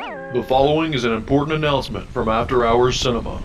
The following is an important announcement from After Hours Cinema.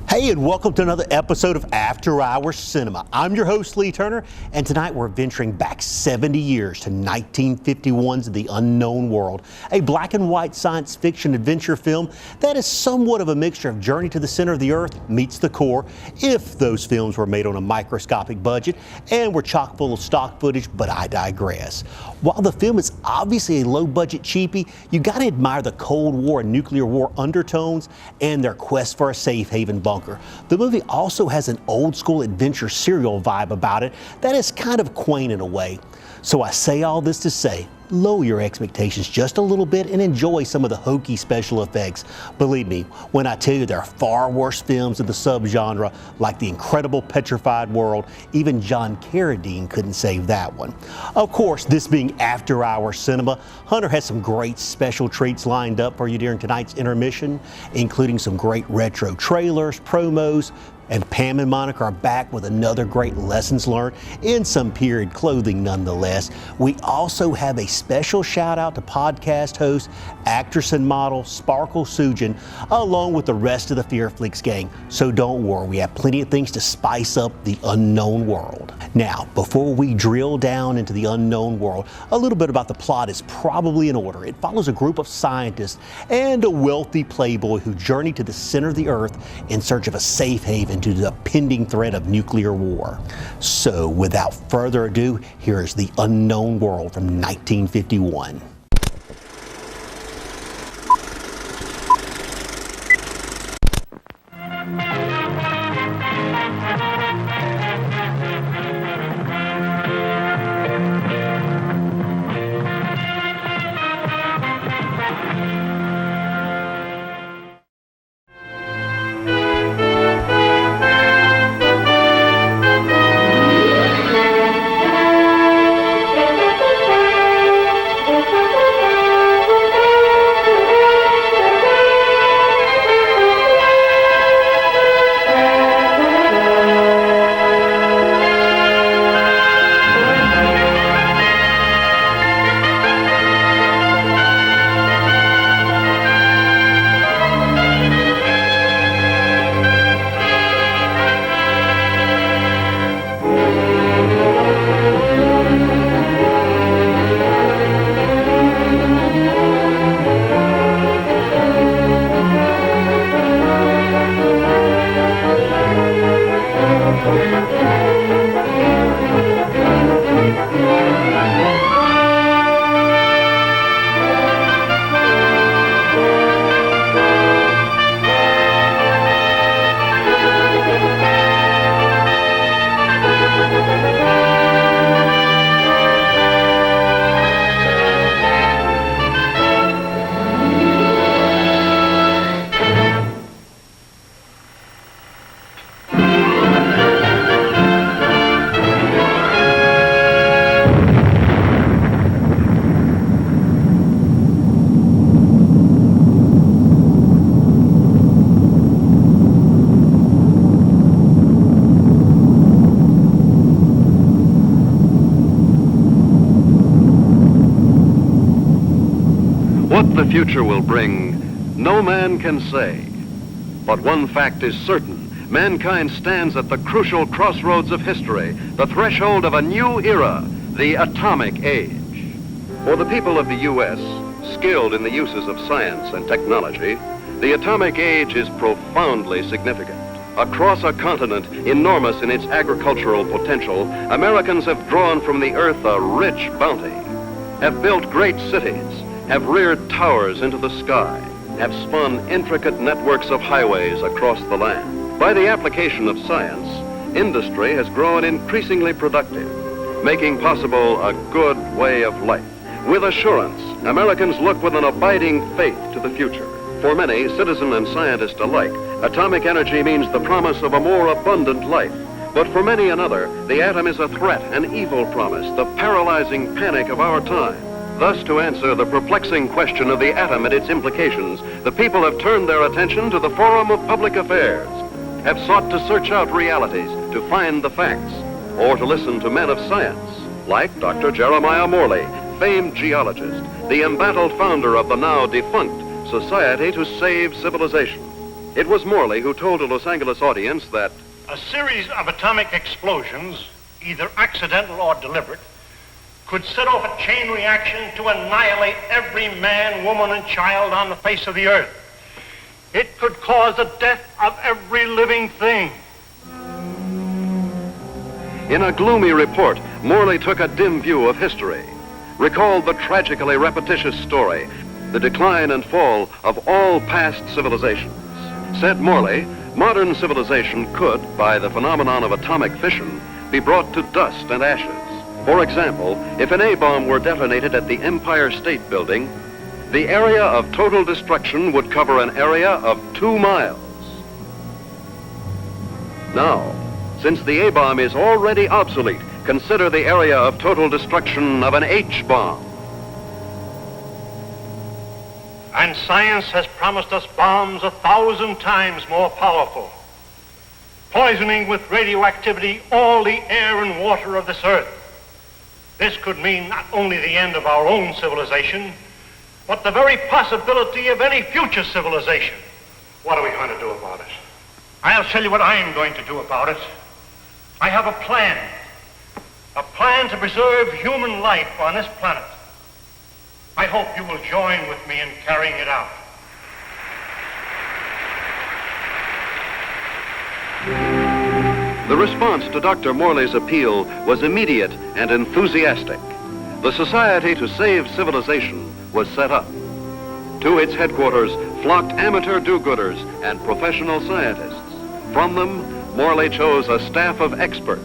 Hey, and welcome to another episode of After Hours Cinema. I'm your host, Lee Turner, and tonight we're venturing back 70 years to 1951's The Unknown World, a black and white science fiction adventure film that is somewhat of a mixture of Journey to the Center of the Earth meets The Core, if those films were made on a microscopic budget and were chock full of stock footage, but I digress. While the film is obviously a low-budget cheapie, you gotta admire the Cold War and nuclear war undertones and their quest for a safe haven bunker. The movie also has an old-school adventure serial vibe about it that is kind of quaint in a way. So I say all this to say, lower your expectations just a little bit and enjoy some of the hokey special effects. Believe me when I tell you there are far worse films in the subgenre, like The Incredible Petrified World. Even John Carradine couldn't save that one. Of course, this being After Hours Cinema, Hunter has some great special treats lined up for you during tonight's intermission, including some great retro trailers, promos, and Pam and Monica are back with another great lessons learned in some period clothing nonetheless. We also have a special shout out to podcast host, actress and model Sparkle Sujin, along with the rest of the Fear Flicks gang. So don't worry, we have plenty of things to spice up The Unknown World. Now, before we drill down into The Unknown World, a little bit about the plot is probably in order. It follows a group of scientists and a wealthy playboy who journey to the center of the earth in search of a safe haven to the pending threat of nuclear war. So without further ado, here is The Unknown World from 1951. What the future will bring, no man can say. But one fact is certain. Mankind stands at the crucial crossroads of history, the threshold of a new era, the atomic age. For the people of the U.S., skilled in the uses of science and technology, the atomic age is profoundly significant. Across a continent enormous in its agricultural potential, Americans have drawn from the earth a rich bounty, have built great cities, have reared towers into the sky, have spun intricate networks of highways across the land. By the application of science, industry has grown increasingly productive, making possible a good way of life. With assurance, Americans look with an abiding faith to the future. For many, citizen and scientist alike, atomic energy means the promise of a more abundant life. But for many another, the atom is a threat, an evil promise, the paralyzing panic of our time. Thus, to answer the perplexing question of the atom and its implications, the people have turned their attention to the forum of public affairs, have sought to search out realities, to find the facts, or to listen to men of science, like Dr. Jeremiah Morley, famed geologist, the embattled founder of the now defunct Society to Save Civilization. It was Morley who told a Los Angeles audience that a series of atomic explosions, either accidental or deliberate, could set off a chain reaction to annihilate every man, woman, and child on the face of the earth. It could cause the death of every living thing. In a gloomy report, Morley took a dim view of history, recalled the tragically repetitious story, the decline and fall of all past civilizations. Said Morley, modern civilization could, by the phenomenon of atomic fission, be brought to dust and ashes. For example, if an A-bomb were detonated at the Empire State Building, the area of total destruction would cover an area of 2 miles. Now, since the A-bomb is already obsolete, consider the area of total destruction of an H-bomb. And science has promised us bombs 1,000 times more powerful, poisoning with radioactivity all the air and water of this earth. This could mean not only the end of our own civilization, but the very possibility of any future civilization. What are we going to do about it? I'll tell you what I'm going to do about it. I have a plan to preserve human life on this planet. I hope you will join with me in carrying it out. The response to Dr. Morley's appeal was immediate and enthusiastic. The Society to Save Civilization was set up. To its headquarters flocked amateur do-gooders and professional scientists. From them, Morley chose a staff of experts.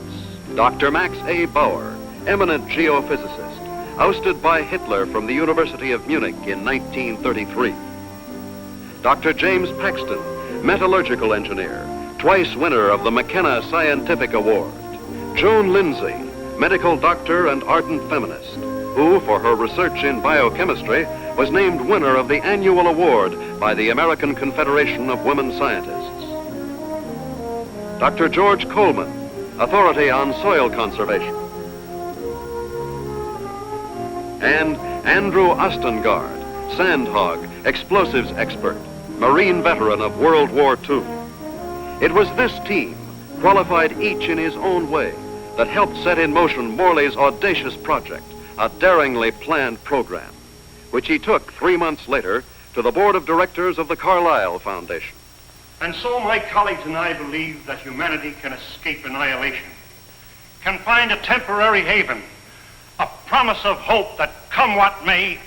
Dr. Max A. Bauer, eminent geophysicist, ousted by Hitler from the University of Munich in 1933. Dr. James Paxton, metallurgical engineer, twice winner of the McKenna Scientific Award. Joan Lindsay, medical doctor and ardent feminist, who, for her research in biochemistry, was named winner of the annual award by the American Confederation of Women Scientists. Dr. George Coleman, authority on soil conservation. And Andrew Ostengard, sandhog, explosives expert, Marine veteran of World War II. It was this team, qualified each in his own way, that helped set in motion Morley's audacious project, a daringly planned program, which he took 3 months later to the board of directors of the Carlyle Foundation. And so my colleagues and I believe that humanity can escape annihilation, can find a temporary haven, a promise of hope that, come what may,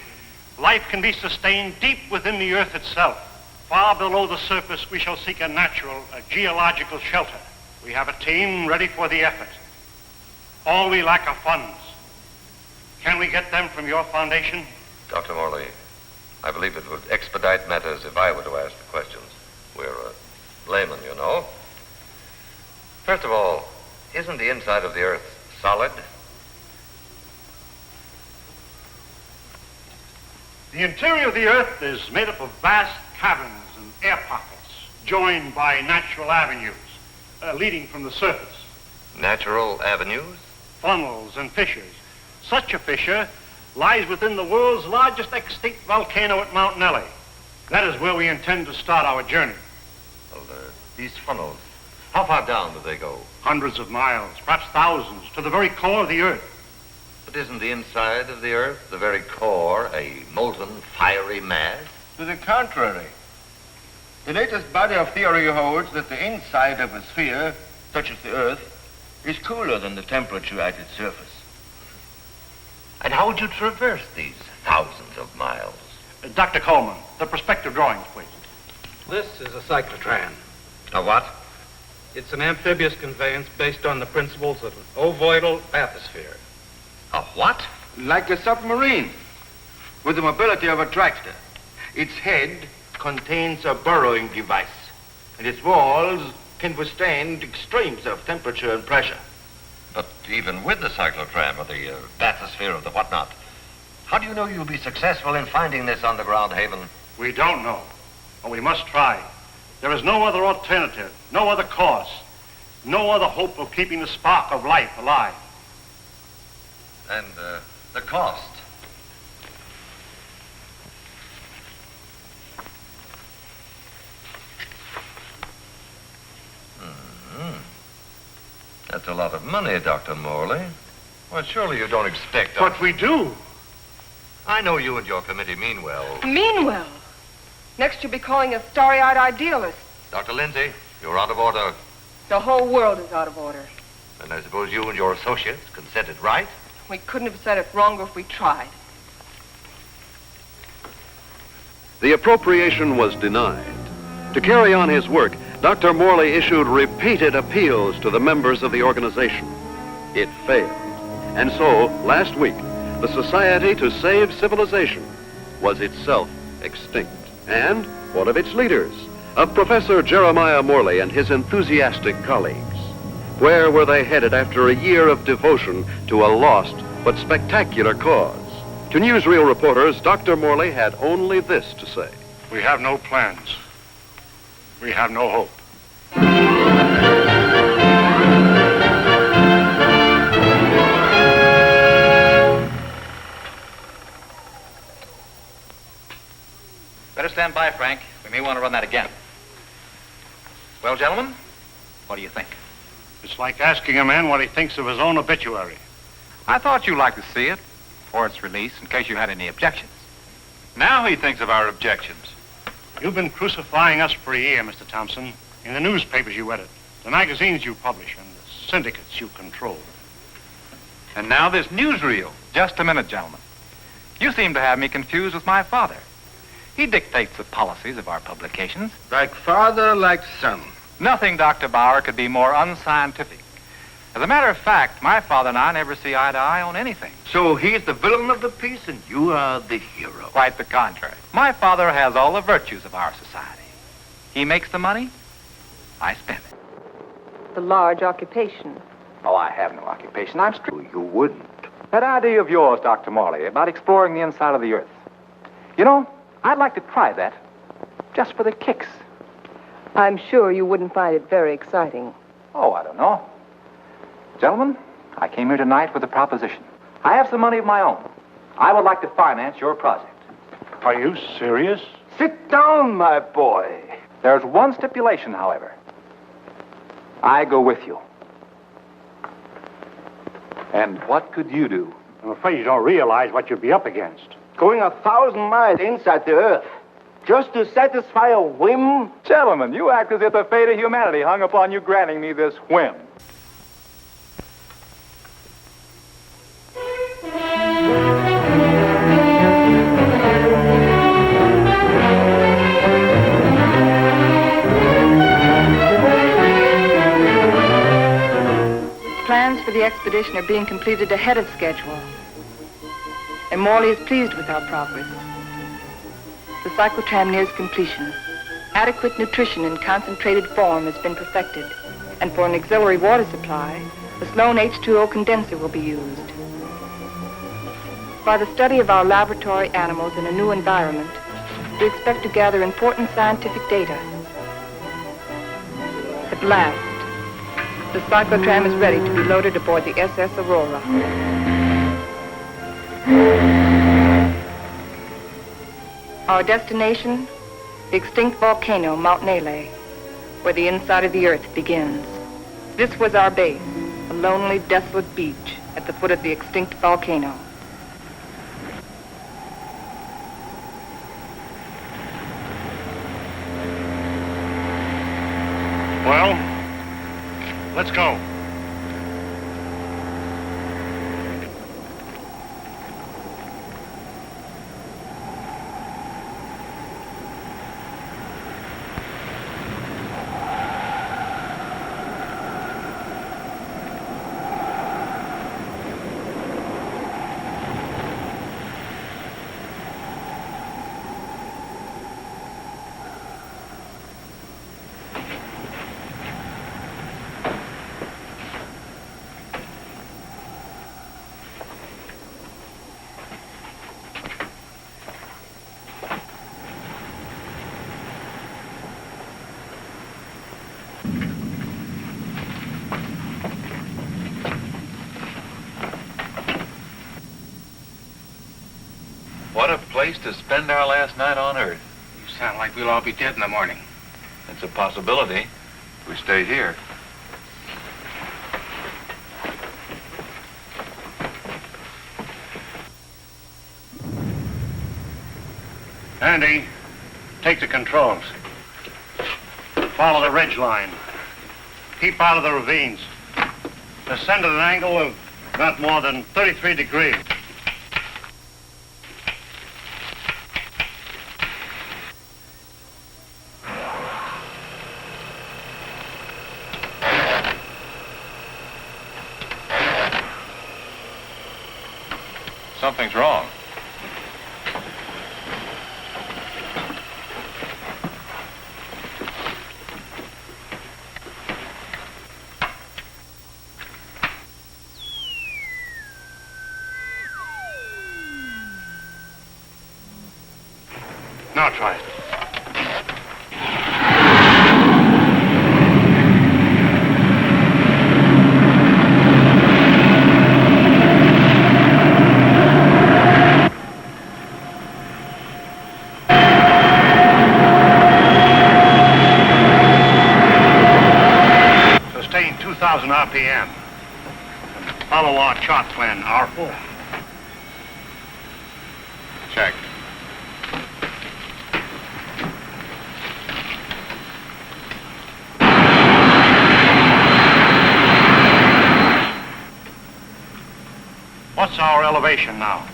life can be sustained deep within the earth itself. Far below the surface, we shall seek a natural, a geological shelter. We have a team ready for the effort. All we lack are funds. Can we get them from your foundation? Dr. Morley, I believe it would expedite matters if I were to ask the questions. We're laymen, you know. First of all, isn't the inside of the earth solid? The interior of the earth is made up of vast caverns and air pockets, joined by natural avenues leading from the surface. Natural avenues? Funnels and fissures. Such a fissure lies within the world's largest extinct volcano at Mount Nelly. That is where we intend to start our journey. Well, these funnels, how far down do they go? Hundreds of miles, perhaps thousands, to the very core of the earth. But isn't the inside of the earth, the very core, a molten, fiery mass? To the contrary. The latest body of theory holds that the inside of a sphere, such as the Earth, is cooler than the temperature at its surface. And how would you traverse these thousands of miles? Dr. Coleman, the perspective drawings, please. This is a cyclotram. A what? It's an amphibious conveyance based on the principles of an ovoidal bathysphere. A what? Like a submarine, with the mobility of a tractor. Its head contains a burrowing device, and its walls can withstand extremes of temperature and pressure. But even with the cyclotram or the bathysphere or the whatnot, how do you know you'll be successful in finding this underground haven? We don't know, but we must try. There is no other alternative, no other course, no other hope of keeping the spark of life alive. And the cost? That's a lot of money, Dr. Morley. Well, surely you don't expect... But we do. I know you and your committee mean well. Mean well. Next you'll be calling us starry-eyed idealists. Dr. Lindsay, you're out of order. The whole world is out of order. And I suppose you and your associates can set it right? We couldn't have said it wronger if we tried. The appropriation was denied. To carry on his work, Dr. Morley issued repeated appeals to the members of the organization. It failed. And so, last week, the Society to Save Civilization was itself extinct. And one of its leaders, of Professor Jeremiah Morley and his enthusiastic colleagues. Where were they headed after a year of devotion to a lost but spectacular cause? To newsreel reporters, Dr. Morley had only this to say. We have no plans. We have no hope. Better stand by, Frank. We may want to run that again. Well, gentlemen, what do you think? It's like asking a man what he thinks of his own obituary. I thought you'd like to see it for its release in case you had any objections. Now he thinks of our objections. You've been crucifying us for a year, Mr. Thompson, in the newspapers you edit, the magazines you publish, and the syndicates you control. And now this newsreel. Just a minute, gentlemen. You seem to have me confused with my father. He dictates the policies of our publications. Like father, like son. Nothing, Dr. Bauer, could be more unscientific. As a matter of fact, my father and I never see eye to eye on anything. So he's the villain of the piece and you are the hero. Quite the contrary. My father has all the virtues of our society. He makes the money, I spend it. The large occupation. Oh, I have no occupation. I'm straight. You wouldn't. That idea of yours, Dr. Morley, about exploring the inside of the Earth. You know, I'd like to try that, just for the kicks. I'm sure you wouldn't find it very exciting. Oh, I don't know. Gentlemen, I came here tonight with a proposition. I have some money of my own. I would like to finance your project. Are you serious? Sit down, my boy. There's one stipulation, however. I go with you. And what could you do? I'm afraid you don't realize what you'd be up against. Going 1,000 miles inside the Earth, just to satisfy a whim? Gentlemen, you act as if the fate of humanity hung upon you granting me this whim. Plans for the expedition are being completed ahead of schedule. And Morley is pleased with our progress. The cyclotram nears completion. Adequate nutrition in concentrated form has been perfected. And for an auxiliary water supply, the Sloan H2O condenser will be used. By the study of our laboratory animals in a new environment, we expect to gather important scientific data. At last, the cyclotram is ready to be loaded aboard the SS Aurora. Our destination, the extinct volcano, Mount Nele, where the inside of the Earth begins. This was our base, a lonely, desolate beach at the foot of the extinct volcano. Well, let's go. What a place to spend our last night on Earth. You sound like we'll all be dead in the morning. It's a possibility if we stay here. Andy, take the controls. Follow the ridge line. Keep out of the ravines. Descend at an angle of not more than 33 degrees. Something's wrong. Now try it. Sustain 2,000 RPM. Follow our chart plan, R4. Check. What's our elevation now?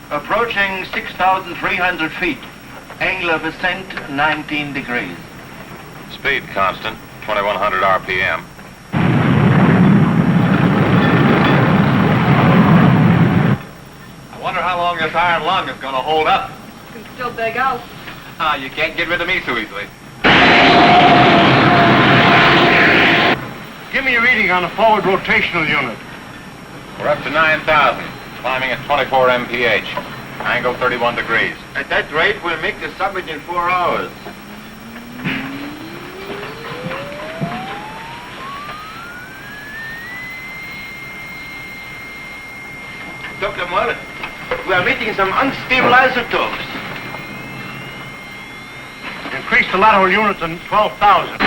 Approaching 6,300 feet. Angle of ascent, 19 degrees. Speed constant, 2,100 RPM. I wonder how long this iron lung is going to hold up. You can still beg out. You can't get rid of me so easily. Give me a reading on the forward rotational unit. We're up to 9,000, climbing at 24 mph. Angle 31 degrees. At that rate, we'll make the summit in 4 hours. Dr. Moore, we are meeting some unstable isotopes. Increase the lateral unit to 12,000.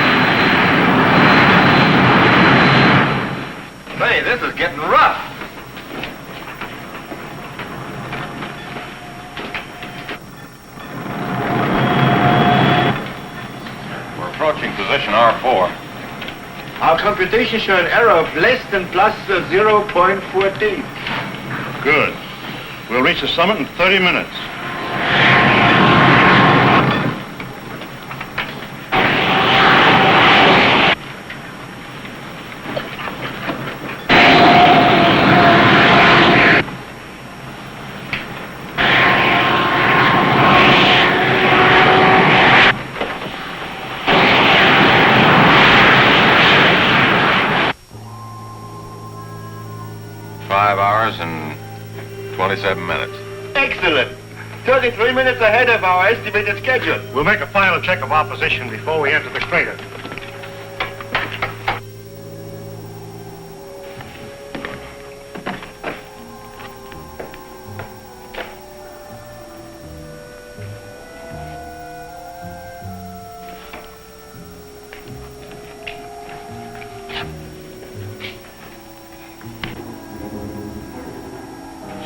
Say, this is getting rough. We're approaching position R4. Our computations show an error of less than plus 0.14. Good. We'll reach the summit in 30 minutes. And 27 minutes. Excellent. 33 minutes ahead of our estimated schedule. We'll make a final check of our position before we enter the crater.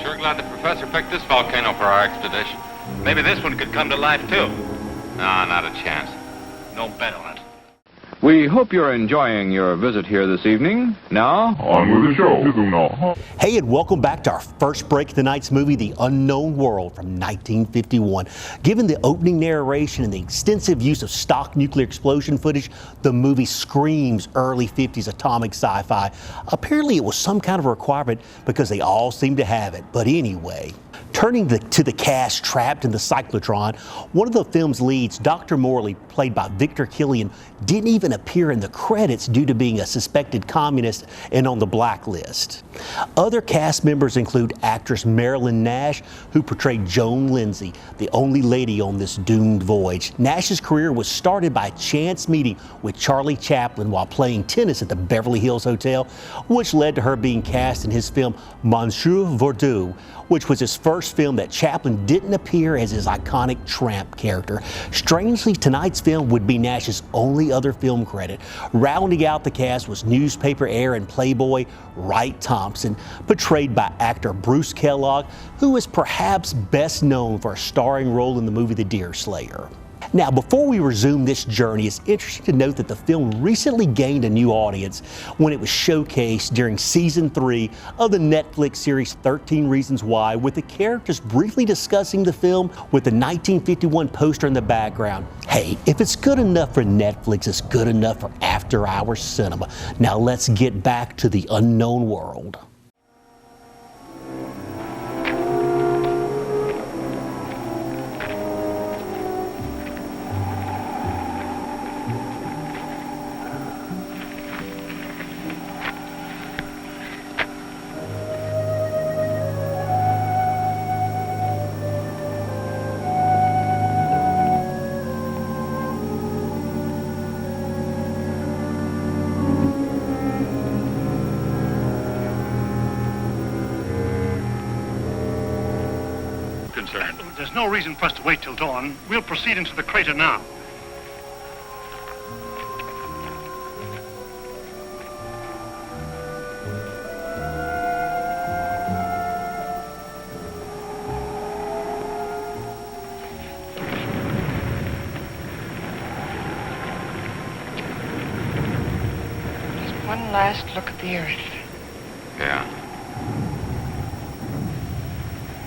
Sure glad the professor picked this volcano for our expedition. Maybe this one could come to life, too. No, not a chance. No bet on it. We hope you're enjoying your visit here this evening. Now, on with the show. Hey, and welcome back to our first break of tonight's movie, The Unknown World from 1951. Given the opening narration and the extensive use of stock nuclear explosion footage, the movie screams early 50s atomic sci-fi. Apparently it was some kind of requirement because they all seem to have it. But anyway, turning to the cast trapped in the cyclotron, one of the film's leads, Dr. Morley, played by Victor Killian, didn't even appear in the credits due to being a suspected communist and on the blacklist. Other cast members include actress Marilyn Nash, who portrayed Joan Lindsay, the only lady on this doomed voyage. Nash's career was started by a chance meeting with Charlie Chaplin while playing tennis at the Beverly Hills Hotel, which led to her being cast in his film Monsieur Verdoux, which was his first film that Chaplin didn't appear as his iconic tramp character. Strangely, tonight's film would be Nash's only other film credit. Rounding out the cast was newspaper heir and playboy Wright Thompson, portrayed by actor Bruce Kellogg, who is perhaps best known for a starring role in the movie The Deer Slayer. Now, before we resume this journey, it's interesting to note that the film recently gained a new audience when it was showcased during season 3 of the Netflix series 13 Reasons Why, with the characters briefly discussing the film with the 1951 poster in the background. Hey, if it's good enough for Netflix, it's good enough for After Hours Cinema. Now let's get back to The Unknown World. There's no reason for us to wait till dawn. We'll proceed into the crater now. Just one last look at the earth. Yeah.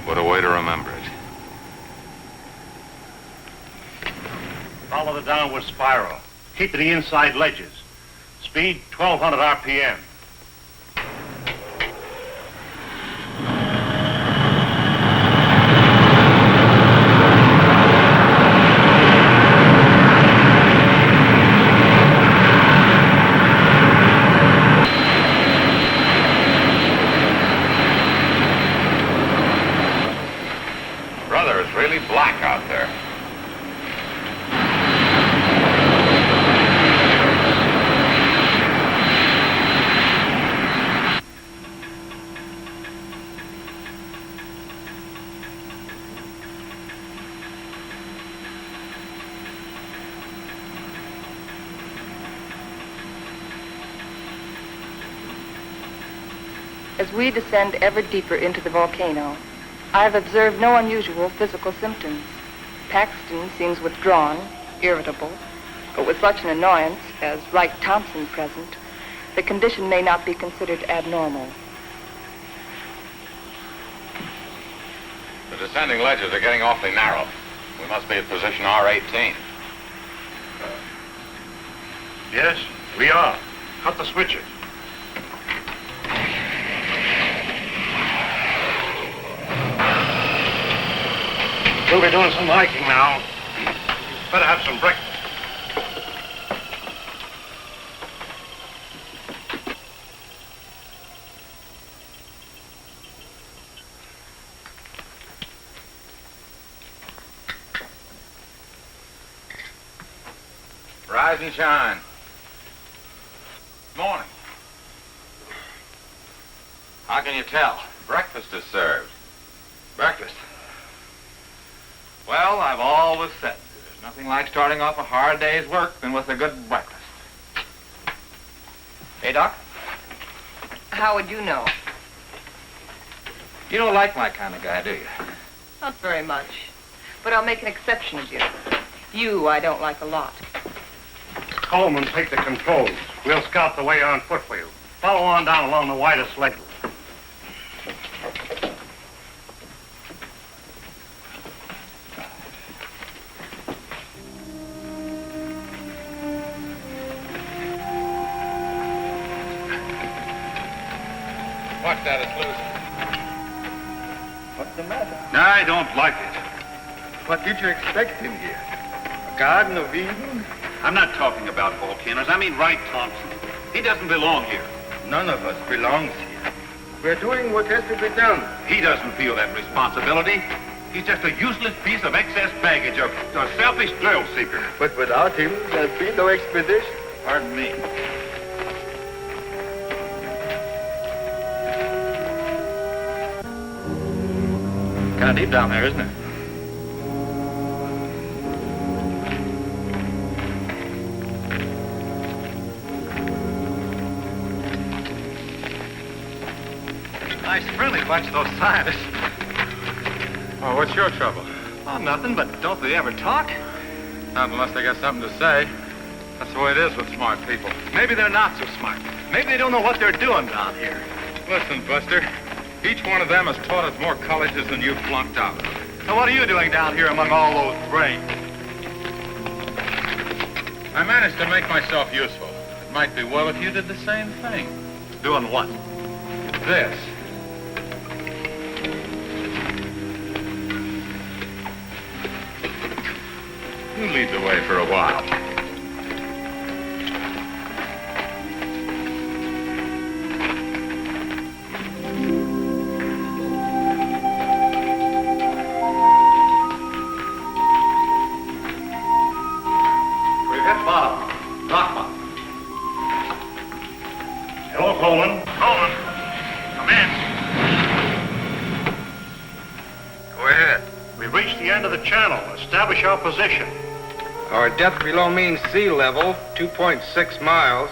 What a way to remember it. Follow the downward spiral. Keep to the inside ledges. Speed 1,200 RPM. Brother, it's really black out there. As we descend ever deeper into the volcano, I have observed no unusual physical symptoms. Paxton seems withdrawn, irritable, but with such an annoyance as Wright Thompson present, the condition may not be considered abnormal. The descending ledges are getting awfully narrow. We must be at position R18. Yes, we are. Cut the switches. We'll be doing some hiking now. Better have some breakfast. Rise and shine. Morning. How can you tell? Breakfast is served. Breakfast. Well, I've always said there's nothing like starting off a hard day's work than with a good breakfast. Hey, Doc? How would you know? You don't like my kind of guy, do you? Not very much. But I'll make an exception of you. You I don't like a lot. Coleman take the controls. We'll scout the way on foot for you. Follow on down along the widest leg. Watch that, it's loose. What's the matter? I don't like it. What did you expect in here? A Garden of Eden? I'm not talking about volcanoes. I mean Wright Thompson. He doesn't belong here. None of us belongs here. We're doing what has to be done. He doesn't feel that responsibility. He's just a useless piece of excess baggage, a selfish thrill seeker. But without him, there'd be no expedition. Pardon me. Kind of deep down there, isn't it? Nice friendly bunch, those scientists. Oh, what's your trouble? Oh, nothing, but don't they ever talk? Not unless they got something to say. That's the way it is with smart people. Maybe they're not so smart. Maybe they don't know what they're doing down here. Listen, Buster, each one of them has taught at more colleges than you flunked out. So what are you doing down here among all those brains? I managed to make myself useful. It might be well if you did the same thing. Doing what? This. You lead the way for a while. We've hit bottom. Rock bottom. Hello, Coleman. Coleman, come in. Go ahead. We've reached the end of the channel. Establish our position. Our depth below mean sea level, 2.6 miles.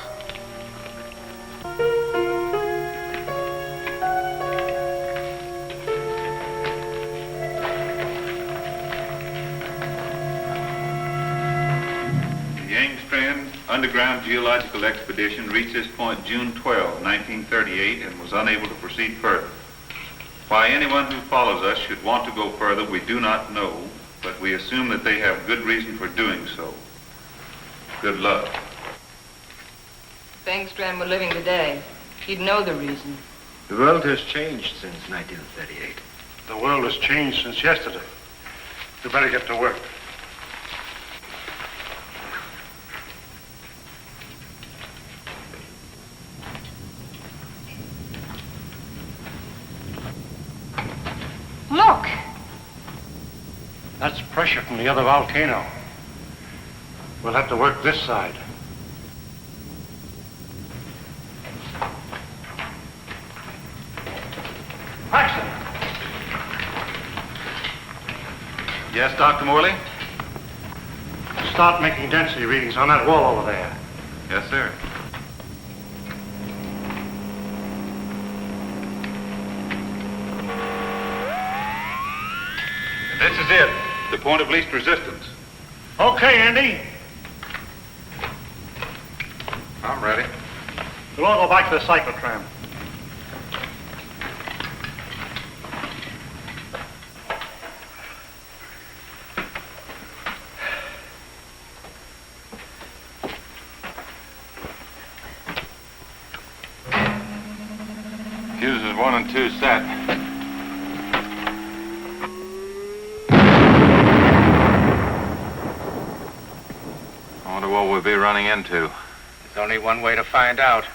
The Angstrom Underground Geological Expedition reached this point June 12, 1938, and was unable to proceed further. Why anyone who follows us should want to go further, we do not know, but we assume that they have good reason for doing so. Good luck. If Engstrom were living today, he'd know the reason. The world has changed since 1938. The world has changed since yesterday. You better get to work. Look! That's pressure from the other volcano. We'll have to work this side. Paxton! Yes, Dr. Morley? Start making density readings on that wall over there. Yes, sir. This is it, the point of least resistance. Okay, Andy. I'm ready. We'll all go back to the cyclotram. Fuses 1 and 2 set. I wonder what we'll be running into. There's only one way to find out.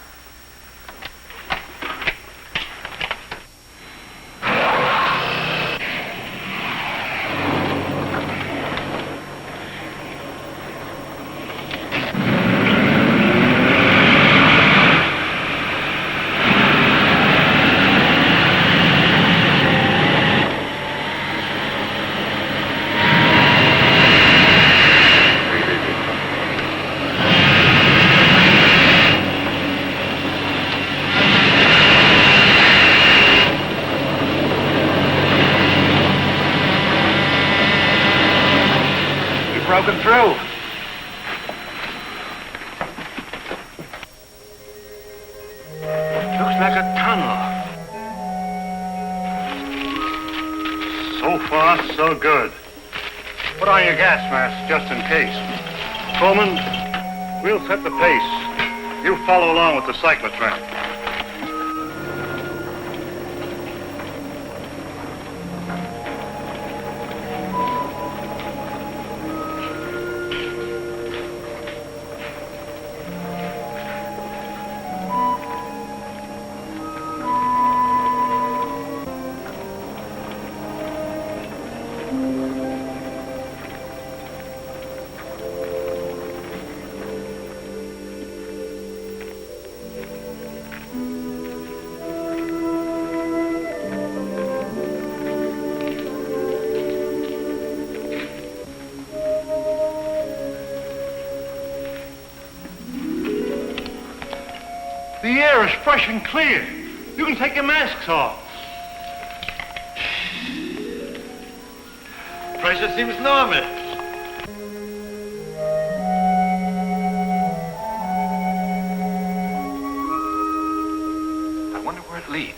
Broken through. So far, so good. Put on your gas mask just in case. Coleman, we'll set the pace. You follow along with the cyclotram. The air is fresh and clear. You can take your masks off. Pressure seems normal. I wonder where it leads.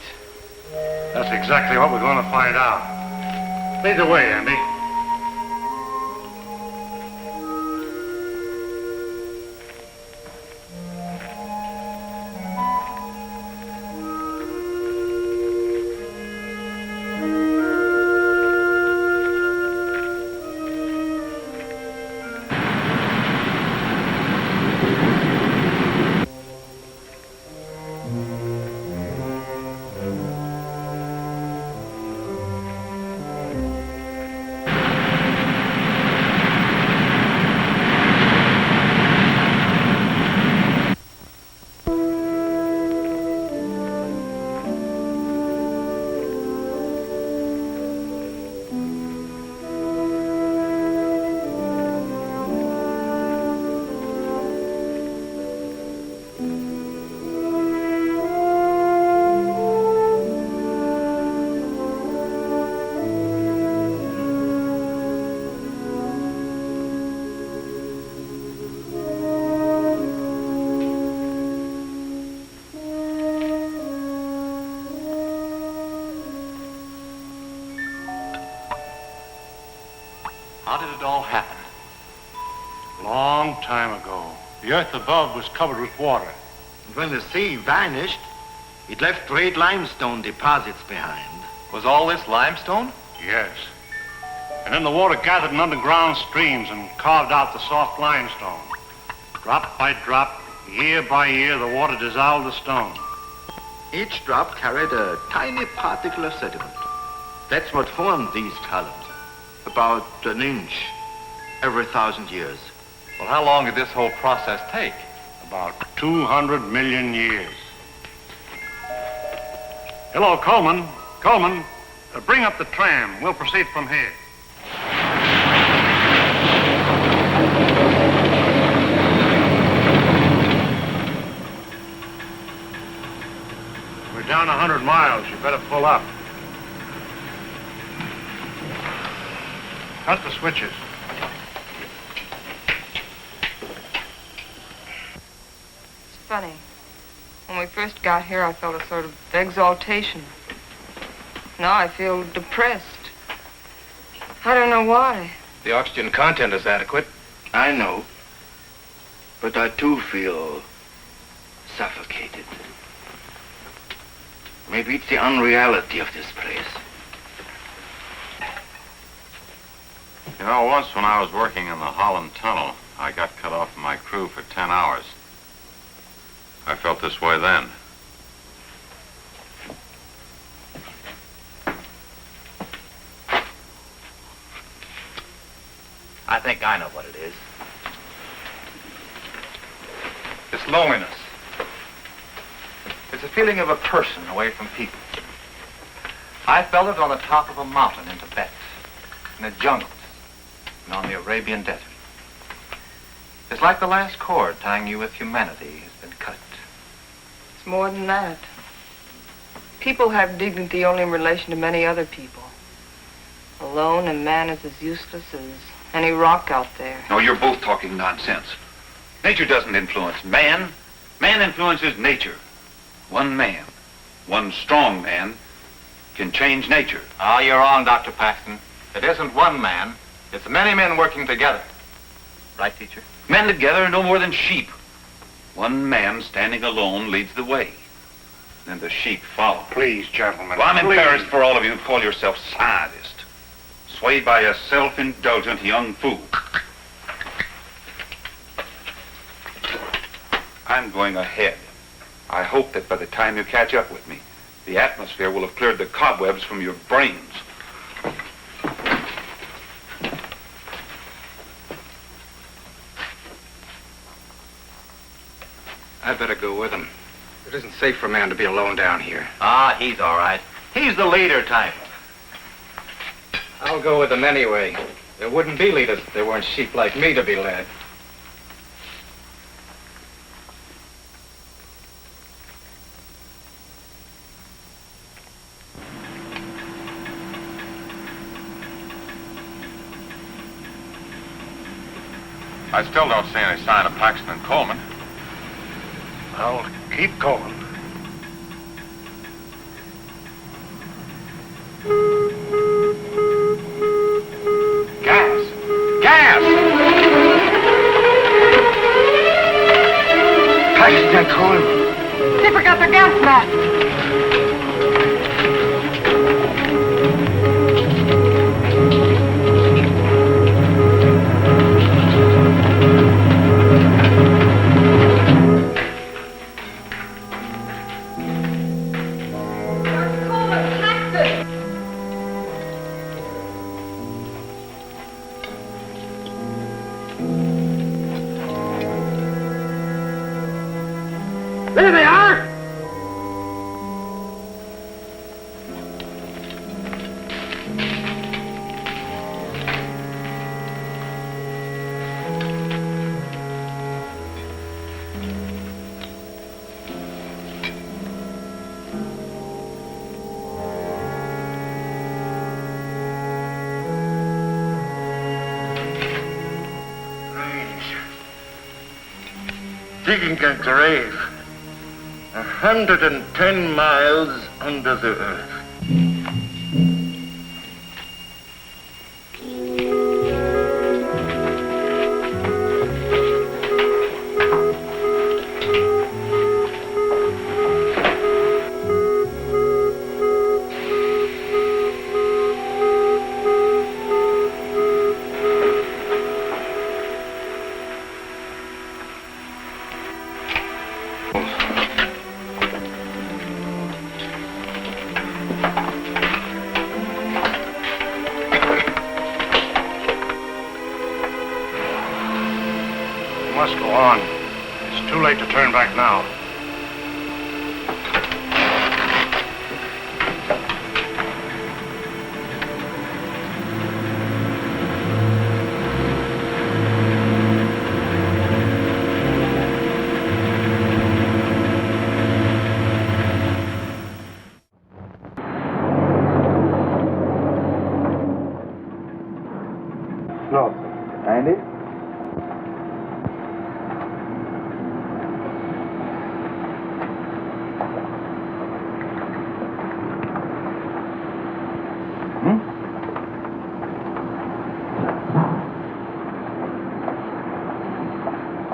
That's exactly what we're going to find out. Lead the way, Andy. How did it all happen? Long time ago, the earth above was covered with water. And when the sea vanished, it left great limestone deposits behind. Was all this limestone? Yes. And then the water gathered in underground streams and carved out the soft limestone. Drop by drop, year by year, the water dissolved the stone. Each drop carried a tiny particle of sediment. That's what formed these columns. About an inch every 1,000 years. Well, how long did this whole process take? About 200 million years. Hello, Coleman. Coleman, bring up the tram. We'll proceed from here. We're down 100 miles. You better pull up. Cut the switches. It's funny. When we first got here, I felt a sort of exaltation. Now I feel depressed. I don't know why. The oxygen content is adequate. I know. But I too feel suffocated. Maybe it's the unreality of this place. You know, once when I was working in the Holland Tunnel, I got cut off from my crew for 10 hours. I felt this way then. I think I know what it is. It's loneliness. It's a feeling of a person away from people. I felt it on the top of a mountain in Tibet, in the jungles, and on the Arabian desert. It's like the last cord tying you with humanity has been cut. It's more than that. People have dignity only in relation to many other people. Alone, a man is as useless as any rock out there. No, you're both talking nonsense. Nature doesn't influence man. Man influences nature. One man, one strong man, can change nature. Oh, you're wrong, Dr. Paxton. It isn't one man. It's many men working together. Right, teacher? Men together are no more than sheep. One man standing alone leads the way. Then the sheep follow. Please, gentlemen. Well, I'm please. embarrassed for all of you who call yourself scientists. Swayed by a self-indulgent young fool. I'm going ahead. I hope that by the time you catch up with me, the atmosphere will have cleared the cobwebs from your brains. I'd better go with him. It isn't safe for a man to be alone down here. Ah, he's all right. He's the leader type. I'll go with him anyway. There wouldn't be leaders if there weren't sheep like me to be led. I still don't see any sign of Paxton and Coleman. I'll keep going. Gas! Gas! Paxton and Coleman. They forgot their gas mask. There they are! Digging a grave 110 miles under the earth. Must go on. It's too late to turn back now. No. Andy?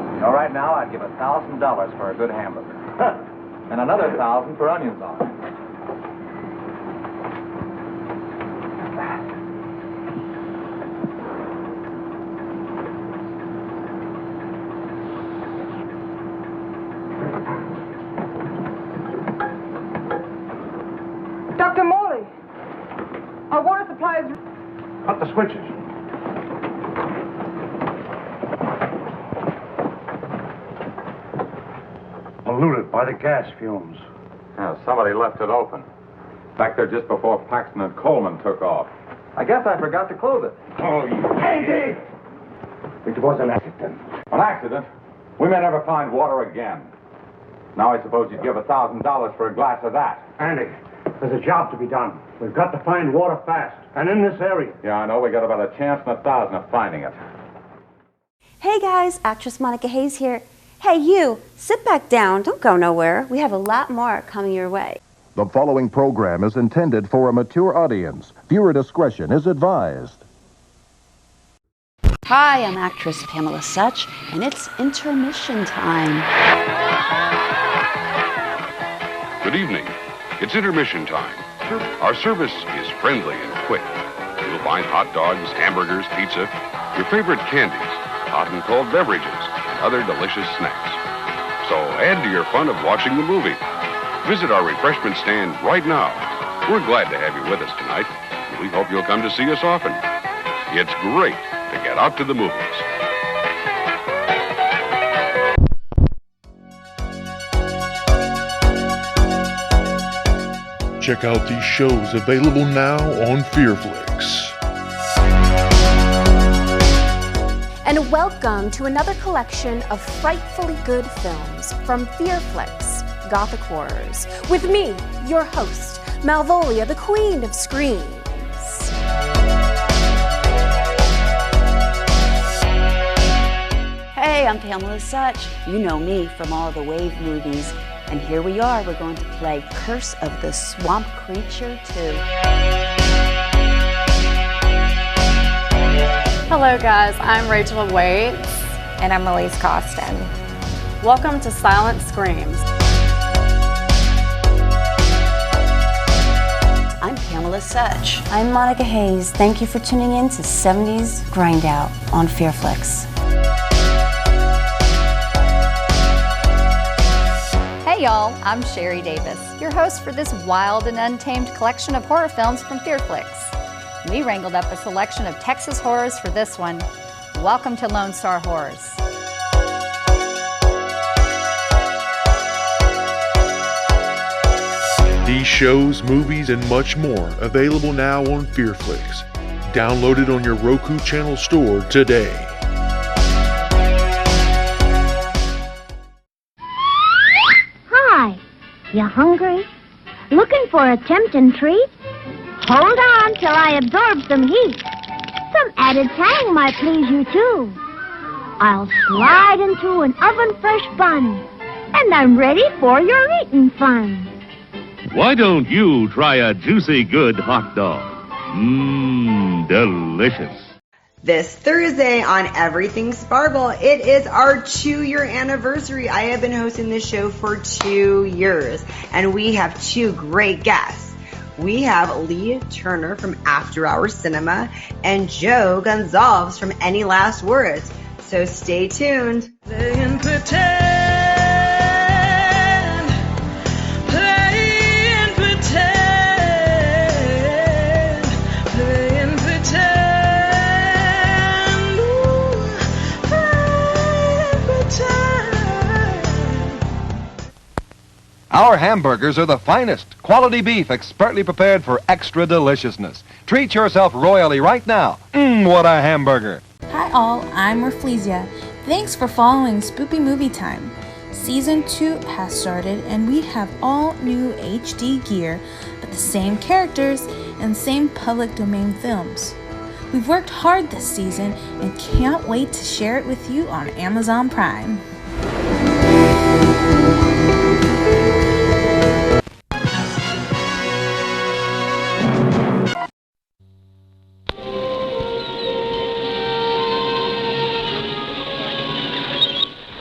You know, right now I'd give $1,000 for a good hamburger. And another 1,000 for onions on it. Dr. Morley, our water supply is... Cut the switches. Polluted by the gas fumes. Yeah, somebody left it open. Back there just before Paxton and Coleman took off. I guess I forgot to close it. Oh, Andy! It was an accident. An accident? We may never find water again. Now I suppose you'd give $1,000 for a glass of that. Andy, there's a job to be done. We've got to find water fast, and in this area. Yeah, I know. We got about a chance in 1,000 of finding it. Hey guys, actress Monica Hayes here. Hey you, sit back down, don't go nowhere. We have a lot more coming your way. The following program is intended for a mature audience. Viewer discretion is advised. Hi, I'm actress Pamela Such, and it's intermission time. Good evening. It's intermission time. Our service is friendly and quick. You'll find hot dogs, hamburgers, pizza, your favorite candies, hot and cold beverages, and other delicious snacks. So add to your fun of watching the movie. Visit our refreshment stand right now. We're glad to have you with us tonight. We hope you'll come to see us often. It's great to get out to the movies. Check out these shows available now on FearFlix. And welcome to another collection of frightfully good films from FearFlix, Gothic Horrors, with me, your host, Malvolia, the Queen of Screams. Hey, I'm Pamela Such. You know me from all the Wave movies. And here we are, we're going to play Curse of the Swamp Creature 2. Hello guys, I'm Rachel Waits. And I'm Elise Costin. Welcome to Silent Screams. I'm Pamela Such. I'm Monica Hayes. Thank you for tuning in to 70s Grind Out on FearFlix. Hey y'all, I'm Sherry Davis, your host for this wild and untamed collection of horror films from FearFlix. We wrangled up a selection of Texas horrors for this one. Welcome to Lone Star Horrors. These shows, movies, and much more available now on FearFlix. Download it on your Roku channel store today. Hi, you hungry? Looking for a tempting treat? Hold on till I absorb some heat. Some added tang might please you too. I'll slide into an oven-fresh bun, and I'm ready for your eating fun. Why don't you try a juicy good hot dog? Mmm, delicious. This Thursday on Everything Sparkle, it is our 2-year anniversary. I have been hosting this show for 2 years, and we have 2 great guests. We have Lee Turner from After Hours Cinema and Joe Gonzalez from Any Last Words. So stay tuned. Playing pretend. Our hamburgers are the finest. Quality beef expertly prepared for extra deliciousness. Treat yourself royally right now. What a hamburger. Hi all, I'm Rafflesia. Thanks for following Spoopy Movie Time. Season 2 has started and we have all new HD gear, but the same characters and same public domain films. We've worked hard this season and can't wait to share it with you on Amazon Prime.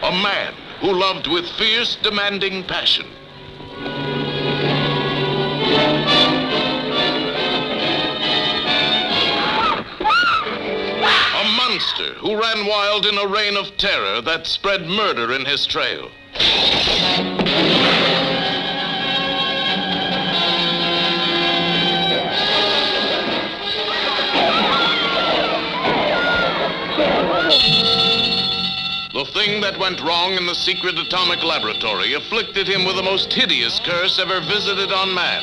A man who loved with fierce, demanding passion. A monster who ran wild in a reign of terror that spread murder in his trail. The thing that went wrong in the secret atomic laboratory afflicted him with the most hideous curse ever visited on man,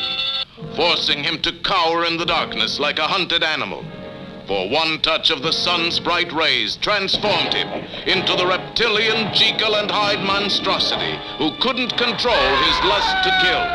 forcing him to cower in the darkness like a hunted animal. For one touch of the sun's bright rays transformed him into the reptilian Jekyll and Hyde monstrosity who couldn't control his lust to kill.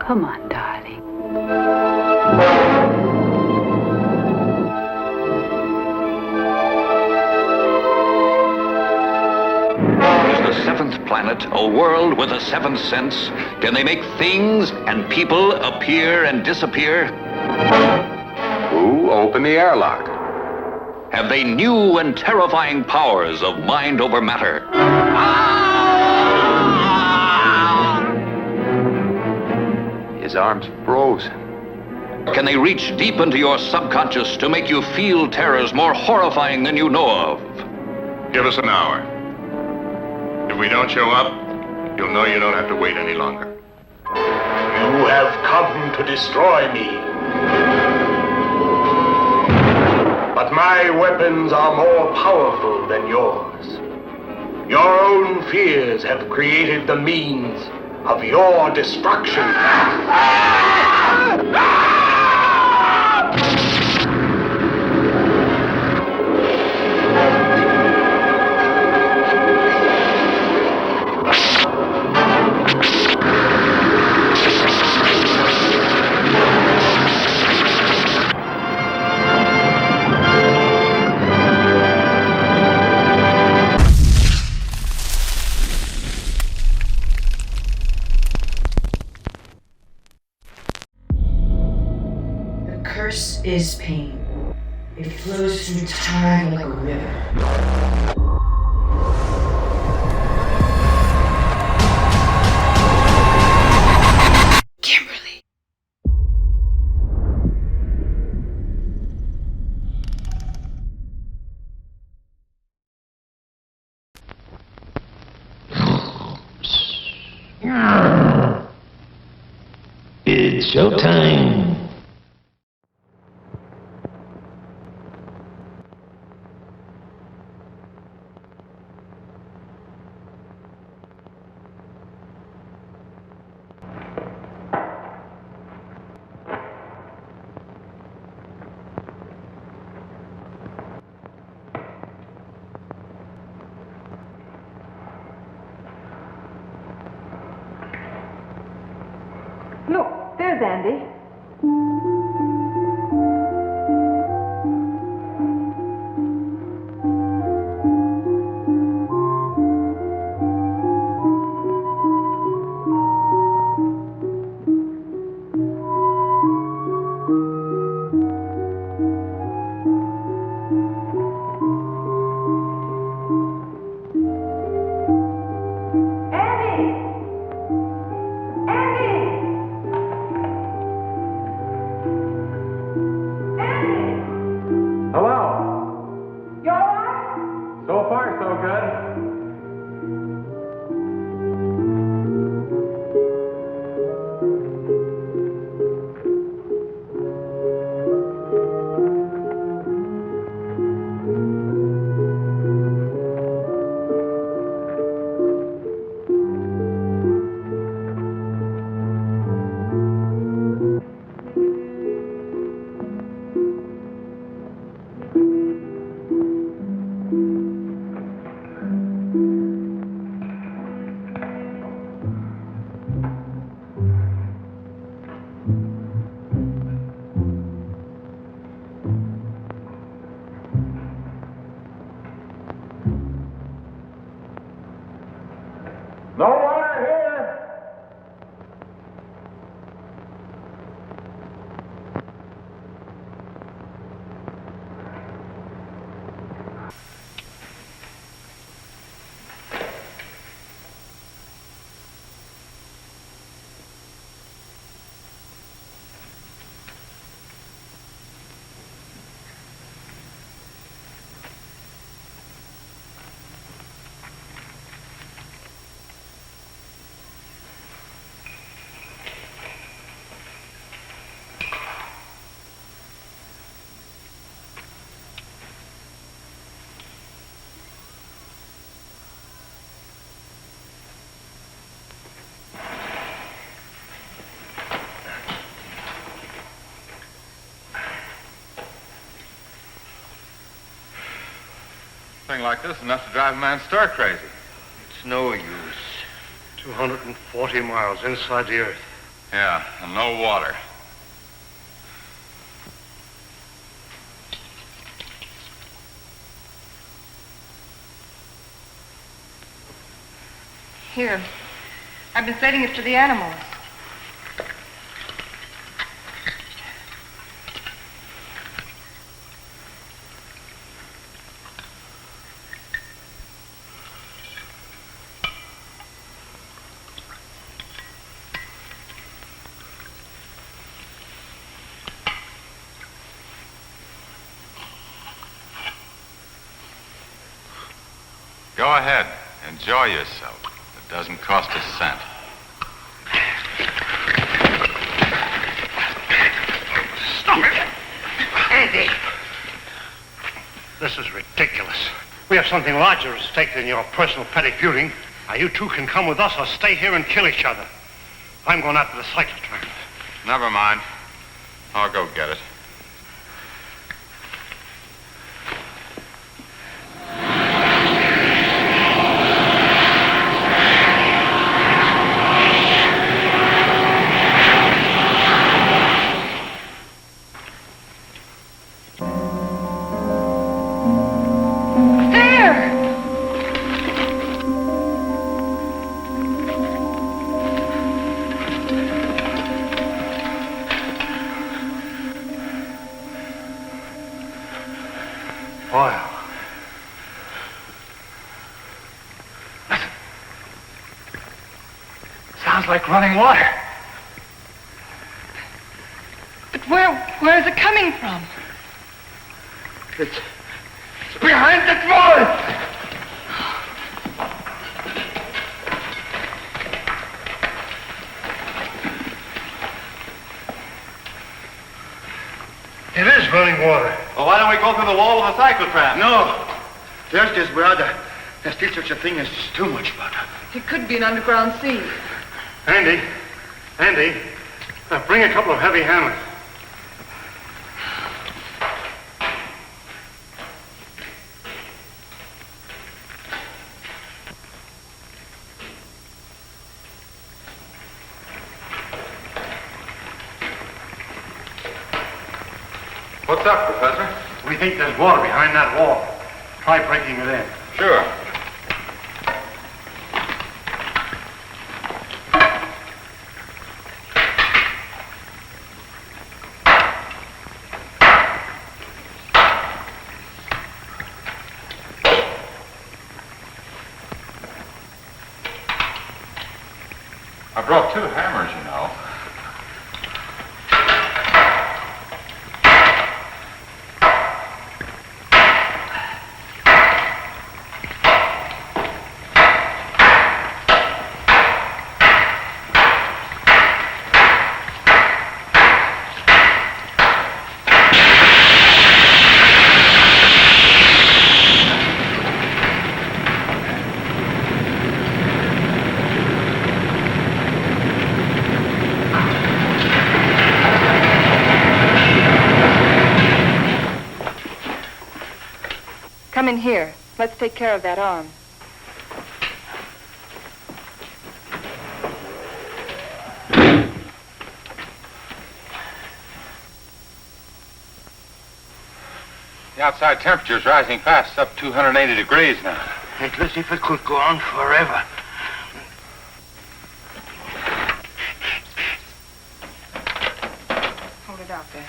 Come on, darling. Is the seventh planet a world with a seventh sense? Can they make things and people appear and disappear? Who opened the airlock? Have they new and terrifying powers of mind over matter? His arm's frozen. Can they reach deep into your subconscious to make you feel terrors more horrifying than you know of? Give us an hour. If we don't show up, you'll know you don't have to wait any longer. You have come to destroy me. But my weapons are more powerful than yours. Your own fears have created the means of your destruction. Curse is pain. It flows through time like a river. Kimberly. It's showtime. Look, there's Andy. No water here. Thing like this is enough to drive a man stir crazy. It's no use. 240 miles inside the Earth. Yeah, and no water. Here. I've been feeding it to the animals. Go ahead. Enjoy yourself. It doesn't cost a cent. Stop it! Andy! This is ridiculous. We have something larger at stake than your personal petty feuding. Now, you two can come with us or stay here and kill each other. I'm going after the cyclotron. Never mind. I'll go get it. Oil. Listen. Sounds like running water. But where is it coming from? It's behind that wall! It is running water. Well, why don't we go through the wall of the cyclotron? No. There's this brother. There's still such a thing as too much water. It could be an underground sea. Andy, bring a couple of heavy hammers. What's up, Professor? We think there's water behind that wall. Try breaking it in. Sure. I brought 2 hammers, you know. Come in here. Let's take care of that arm. The outside temperature's rising fast. It's up 280 degrees now. It's as if it could go on forever. Hold it out there.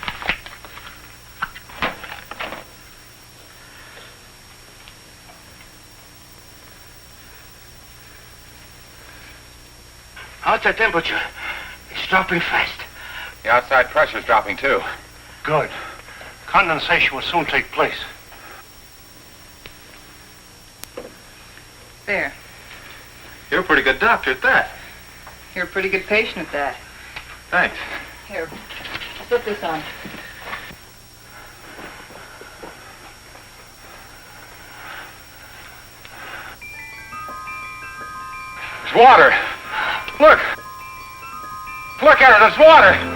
How's the temperature? It's dropping fast. The outside pressure's dropping, too. Good. Condensation will soon take place. There. You're a pretty good doctor at that. You're a pretty good patient at that. Thanks. Here. Slip this on. There's water. Look. Look at it. There's water.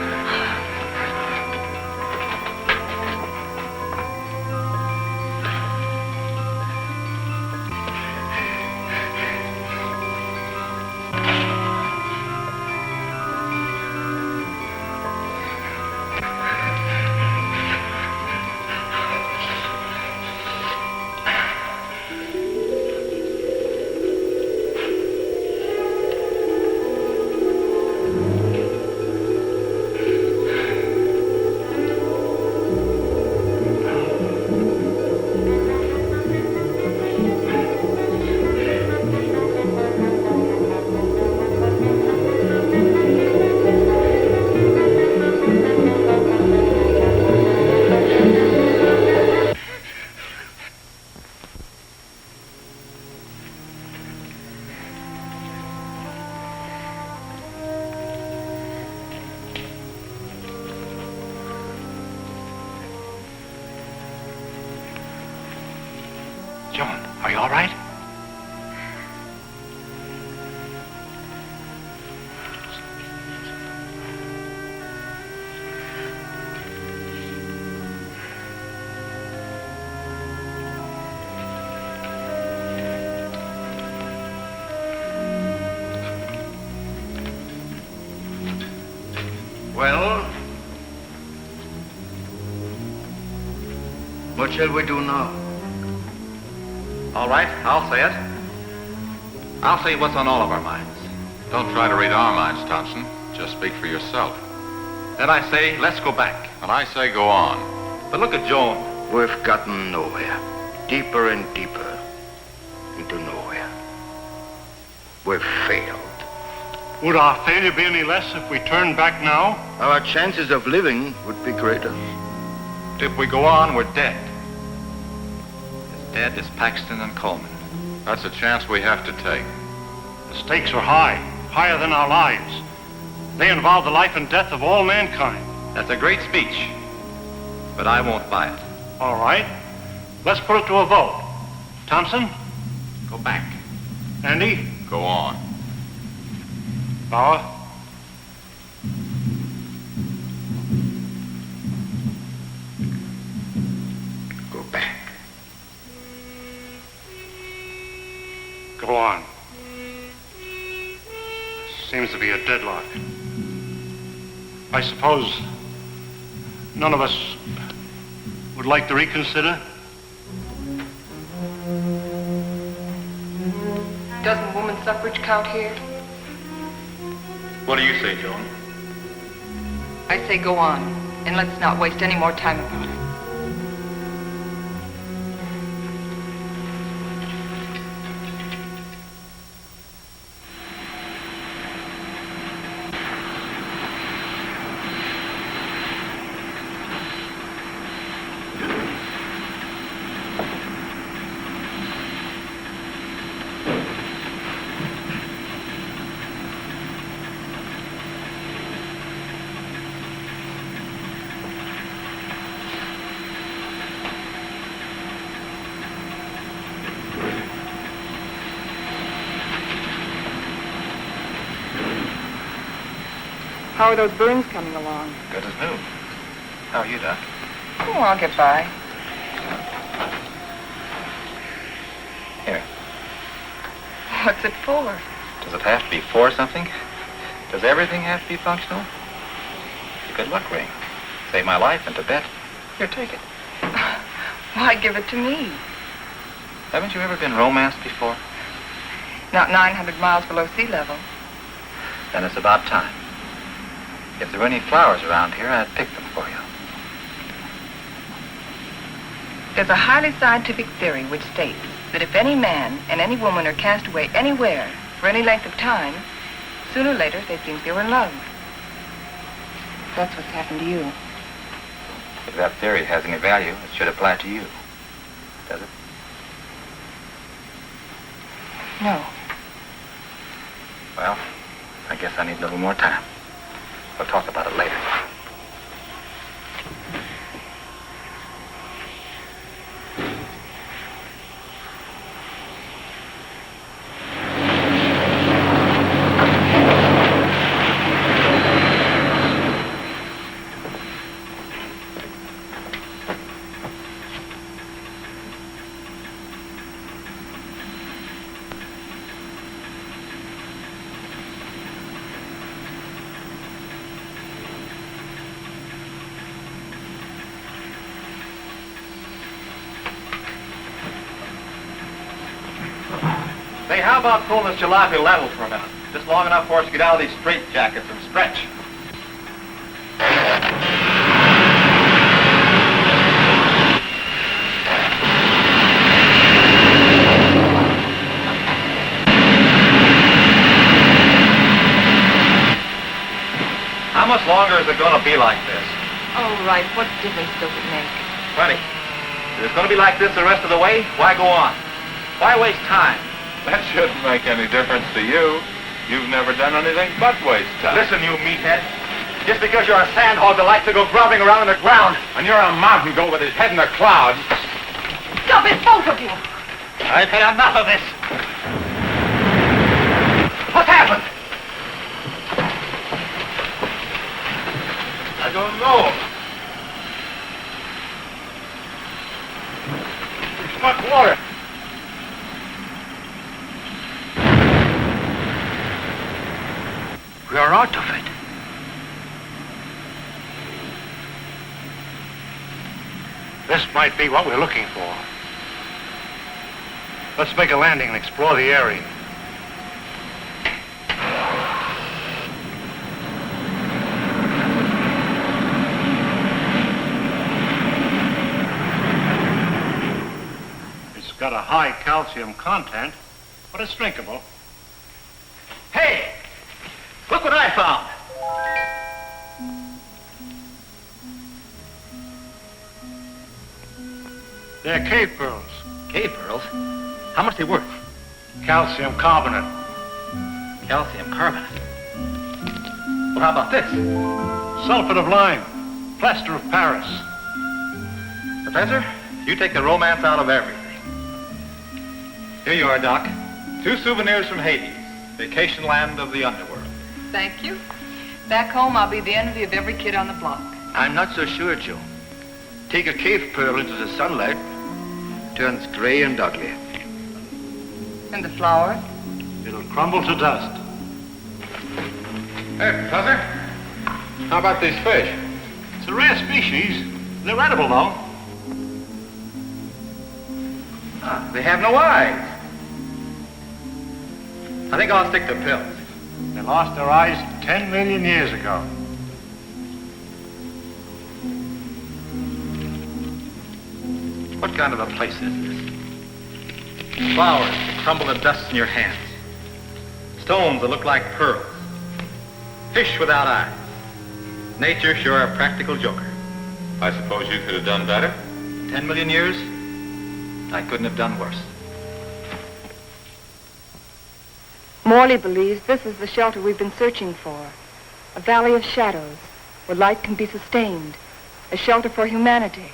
Joan, are you all right? Well, what shall we do now? All right, I'll say it. I'll say what's on all of our minds. Don't try to read our minds, Thompson. Just speak for yourself. Then I say, let's go back. And I say go on. But look at Joan. We've gotten nowhere. Deeper and deeper into nowhere. We've failed. Would our failure be any less if we turned back now? Our chances of living would be greater. If we go on, we're dead. As dead as Paxton and Coleman. That's a chance we have to take. The stakes are high, higher than our lives. They involve the life and death of all mankind. That's a great speech, but I won't buy it. All right. Let's put it to a vote. Thompson? Go back. Andy? Go on. Bauer? Go back. Go on. Seems to be a deadlock. I suppose none of us would like to reconsider? Doesn't woman suffrage count here? What do you say, Joan? I say go on, and let's not waste any more time about it. How are those burns coming along? Good as new. How are you, Doc? Oh, I'll get by. Here. What's it for? Does it have to be for something? Does everything have to be functional? It's a good luck ring. Saved my life in Tibet. Here, take it. Why give it to me? Haven't you ever been romanced before? Not 900 miles below sea level. Then it's about time. If there were any flowers around here, I'd pick them for you. There's a highly scientific theory which states that if any man and any woman are cast away anywhere for any length of time, sooner or later they think they were in love. That's what's happened to you. If that theory has any value, it should apply to you. Does it? No. Well, I guess I need a little more time. We'll talk about it later. Say, how about pulling this jalopy level for a minute? Just long enough for us to get out of these straitjackets and stretch. How much longer is it going to be like this? Oh, right. What difference does it make? Plenty. If it's going to be like this the rest of the way, why go on? Why waste time? That shouldn't make any difference to you. You've never done anything but waste time. Listen, you meathead. Just because you're a sandhog that likes to go grubbing around in the ground. And you're a mountain goat with his head in the clouds. Stop it, both of you! I've had enough of this. What happened? I don't know. It's much water. We are out of it. This might be what we're looking for. Let's make a landing and explore the area. It's got a high calcium content, but it's drinkable. Hey! Look what I found! They're cave pearls. Cave pearls? How much are they worth? Calcium carbonate. Calcium carbonate. Well, how about this? Sulfate of lime. Plaster of Paris. Professor, you take the romance out of everything. Here you are, Doc. 2 souvenirs from Hades, vacation land of the underworld. Thank you. Back home, I'll be the envy of every kid on the block. I'm not so sure, Joe. Take a cave pearl into the sunlight, turns gray and ugly. And the flower? It'll crumble to dust. Hey, Professor, how about these fish? It's a rare species. They're edible, though. They have no eyes. I think I'll stick to pills. They lost their eyes 10 million years ago. What kind of a place is this? Flowers that crumble to dust in your hands. Stones that look like pearls. Fish without eyes. Nature sure a practical joker. I suppose you could have done better? 10 million years? I couldn't have done worse. Morley believes this is the shelter we've been searching for. A valley of shadows, where light can be sustained. A shelter for humanity.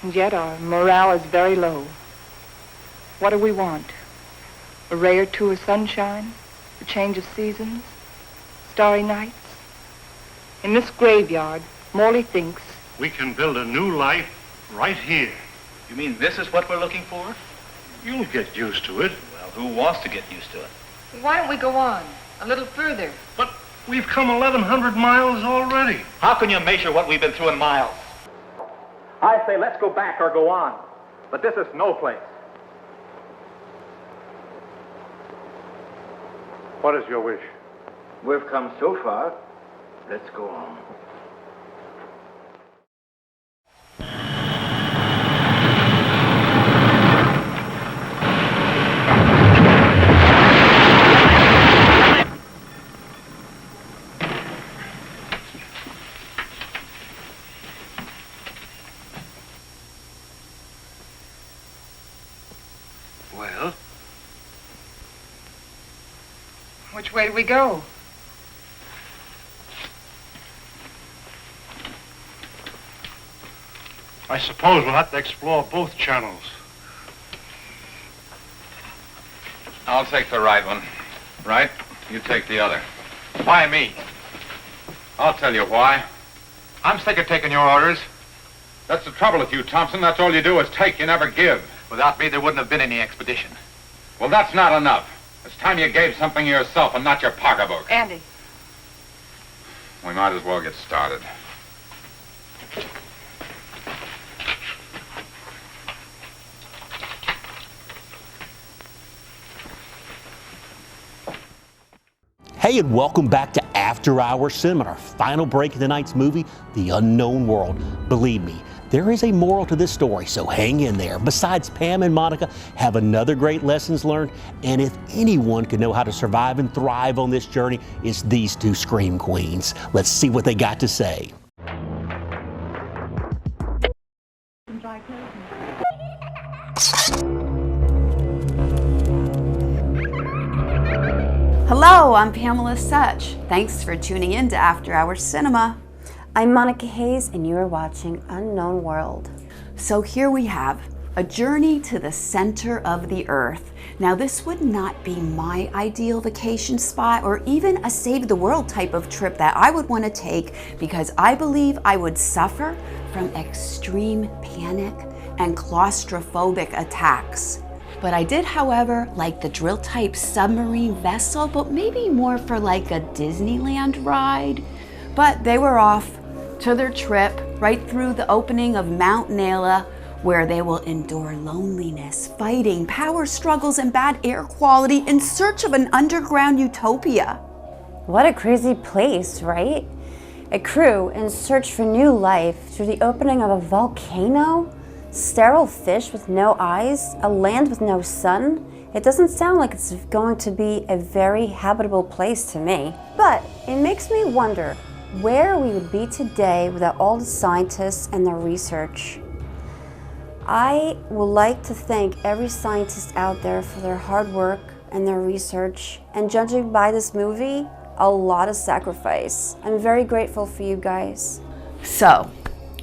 And yet our morale is very low. What do we want? A ray or two of sunshine? A change of seasons? Starry nights? In this graveyard, Morley thinks we can build a new life right here. You mean this is what we're looking for? You'll get used to it. Well, who wants to get used to it? Why don't we go on? A little further. But we've come 1,100 miles already. How can you measure what we've been through in miles? I say let's go back or go on. But this is no place. What is your wish? We've come so far, let's go on. Well? which way do we go? I suppose we'll have to explore both channels. I'll take the right one. Right? You take the other. Why me? I'll tell you why. I'm sick of taking your orders. That's the trouble with you, Thompson. That's all you do is take, you never give. Without me, there wouldn't have been any expedition. Well, that's not enough. It's time you gave something yourself and not your pocketbook. Andy. We might as well get started. Hey, and welcome back to After Hours Cinema, our final break of tonight's movie, The Unknown World. Believe me, there is a moral to this story, so hang in there. Besides, Pam and Monica have another great lessons learned, and if anyone could know how to survive and thrive on this journey, it's these two Scream Queens. Let's see what they got to say. Hello, I'm Pamela Such. Thanks for tuning in to After Hours Cinema. I'm Monica Hayes, and you're watching Unknown World. So here we have A journey to the center of the earth. Now, this would not be my ideal vacation spot or even a save the world type of trip that I would want to take, because I believe I would suffer from extreme panic and claustrophobic attacks. But I did, however, like the drill type submarine vessel, but maybe more for like a Disneyland ride. But they were off to their trip right through the opening of Mount Nala, where they will endure loneliness, fighting, power struggles, and bad air quality in search of an underground utopia. What a crazy place, right? A crew in search for new life through the opening of a volcano, sterile fish with no eyes, a land with no sun. It doesn't sound like it's going to be a very habitable place to me. But it makes me wonder where we would be today without all the scientists and their research. I would like to thank every scientist out there for their hard work and their research, and judging by this movie, a lot of sacrifice. I'm very grateful for you guys. So,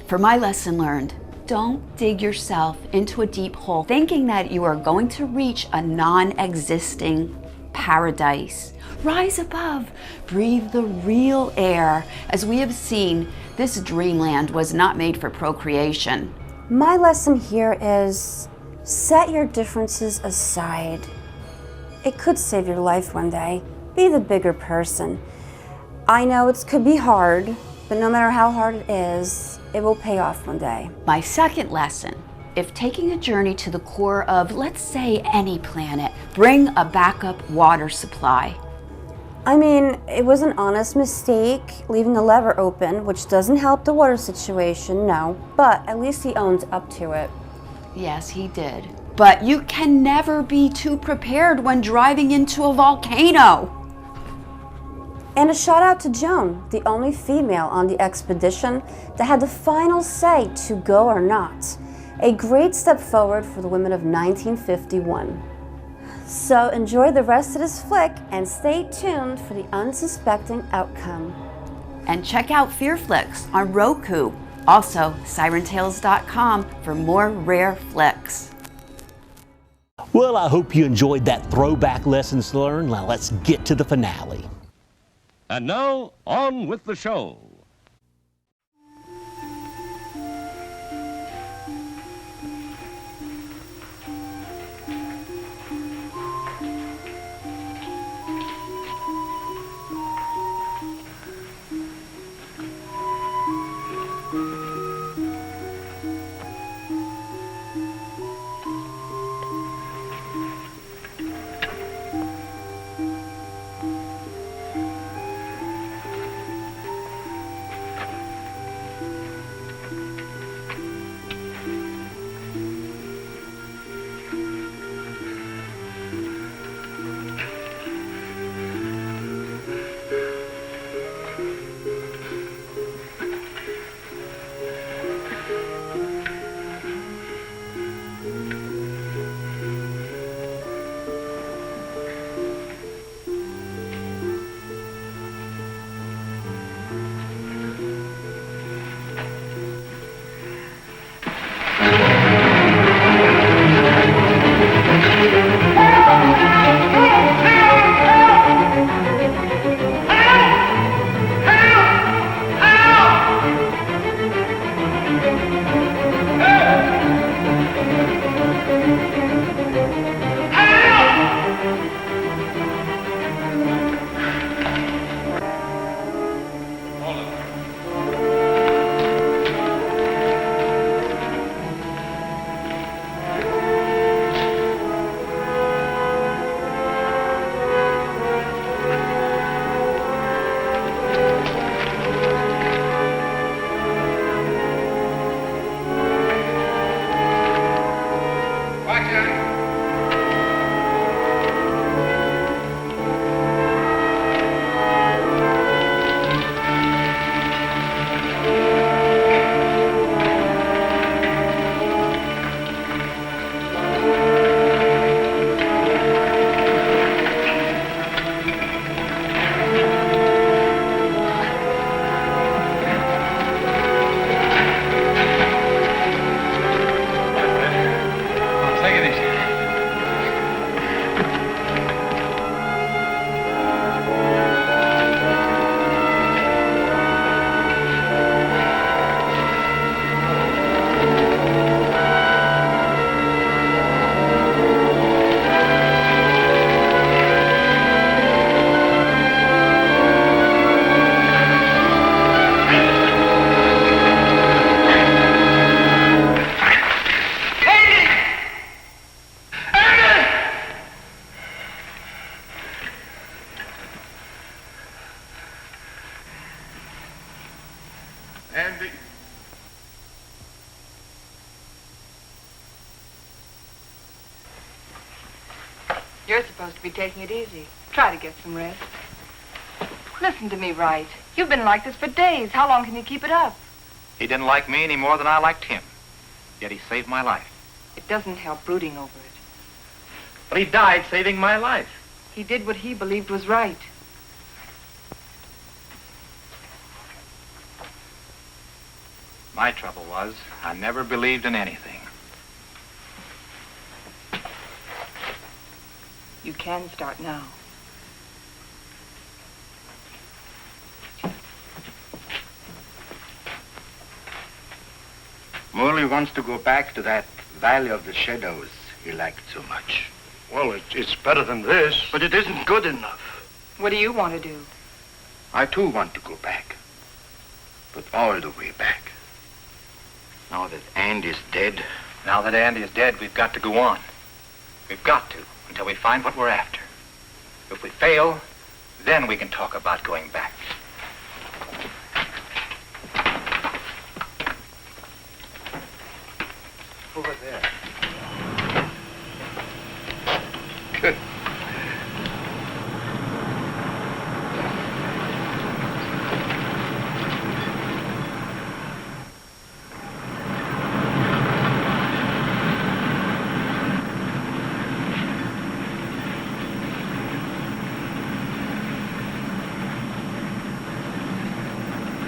for my lesson learned, don't dig yourself into a deep hole thinking that you are going to reach a non-existing paradise. Rise above, breathe the real air. As we have seen, this dreamland was not made for procreation. My lesson here is set your differences aside. It could save your life one day. Be the bigger person. I know it could be hard, but no matter how hard it is, it will pay off one day. My second lesson, if taking a journey to the core of, let's say, any planet, bring a backup water supply. I mean, it was an honest mistake leaving the lever open, which doesn't help the water situation, no, but at least he owned up to it. Yes, he did. But you can never be too prepared when driving into a volcano. And a shout out to Joan, the only female on the expedition that had the final say to go or not. A great step forward for the women of 1951. So enjoy the rest of this flick and stay tuned for the unsuspecting outcome. And check out Fear Flicks on Roku. Also, SirenTales.com for more rare flicks. Well, I hope you enjoyed that throwback lessons learned. Now let's get to the finale. And now, on with the show. Andy. You're supposed to be taking it easy. Try to get some rest. Listen to me, Wright. You've been like this for days. How long can you keep it up? He didn't like me any more than I liked him. Yet he saved my life. It doesn't help brooding over it. But he died saving my life. He did what he believed was right. My trouble was, I never believed in anything. You can start now. Morley wants to go back to that Valley of the Shadows he liked so much. Well, it's better than this. But it isn't good enough. What do you want to do? I too want to go back. But all the way back. Now that Andy's dead. Now that Andy is dead, we've got to go on. We've got to, until we find what we're after. If we fail, then we can talk about going back. Over there. Good.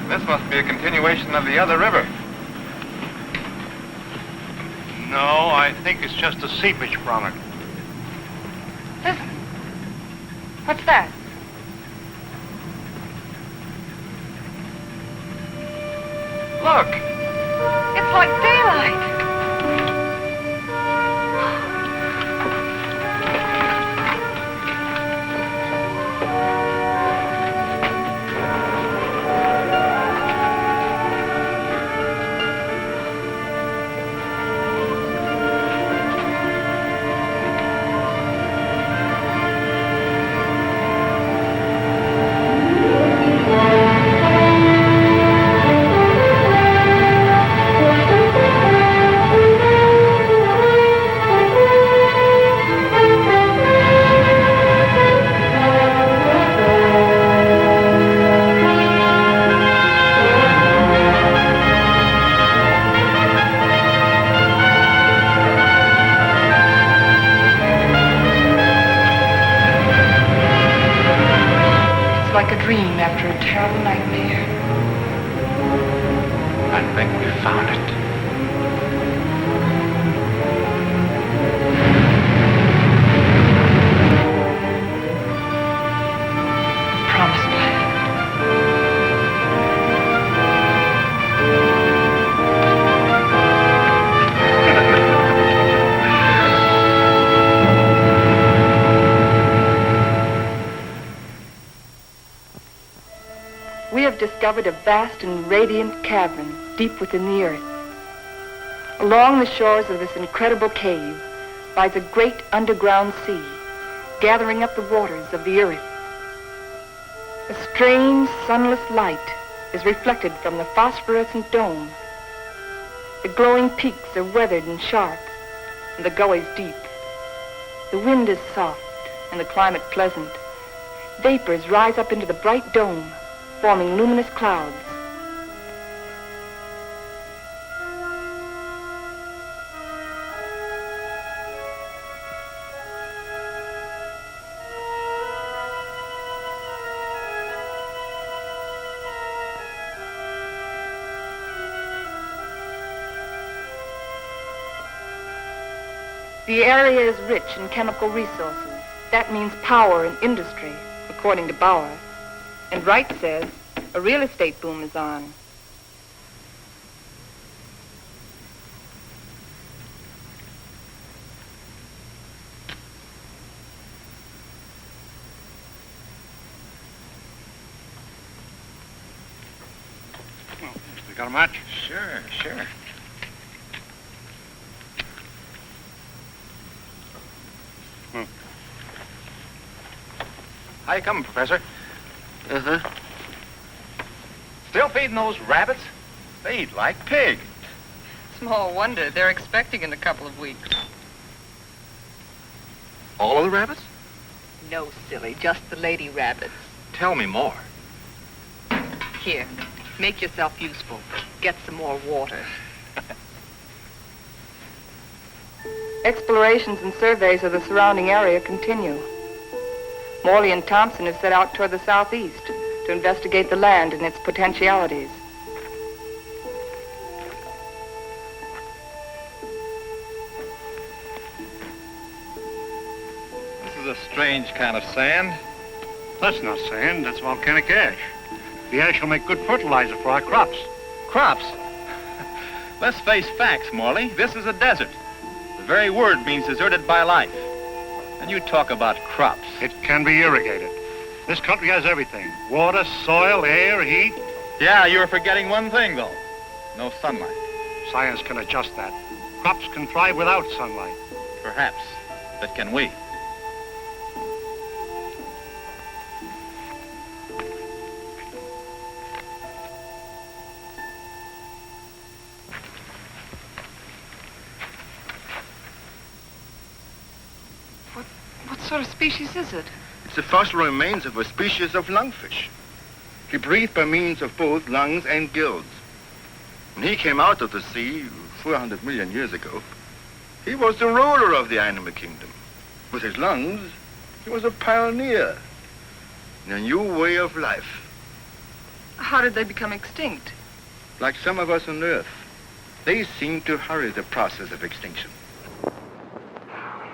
This must be a continuation of the other river. No, I think it's just a seepage from it. Listen. What's that? Look! It's like daylight. Like a dream after a terrible nightmare. I think we found it. Promised land. We have discovered a vast and radiant cavern deep within the earth. Along the shores of this incredible cave lies a great underground sea, gathering up the waters of the earth. A strange, sunless light is reflected from the phosphorescent dome. The glowing peaks are weathered and sharp, and the gullies deep. The wind is soft, and the climate pleasant. Vapors rise up into the bright dome, forming luminous clouds. The area is rich in chemical resources. That means power and industry, according to Bauer. And Wright says a real estate boom is on. You got a match? Sure. How you coming, Professor? Uh-huh. Still feeding those rabbits? They eat like pigs. Small wonder. They're expecting in a couple of weeks. All of the rabbits? No, silly. Just the lady rabbits. Tell me more. Here, make yourself useful. Get some more water. Explorations and surveys of the surrounding area continue. Morley and Thompson have set out toward the southeast to investigate the land and its potentialities. This is a strange kind of sand. That's not sand, that's volcanic ash. The ash will make good fertilizer for our crops. Crops? Let's face facts, Morley. This is a desert. The very word means deserted by life. And you talk about crops. It can be irrigated. This country has everything. Water, soil, air, heat. Yeah, you're forgetting one thing, though. No sunlight. Science can adjust that. Crops can thrive without sunlight. Perhaps. But can we? What sort of species is it? It's the fossil remains of a species of lungfish. He breathed by means of both lungs and gills. When he came out of the sea 400 million years ago, he was the ruler of the animal kingdom. With his lungs, he was a pioneer in a new way of life. How did they become extinct? Like some of us on Earth, they seem to hurry the process of extinction.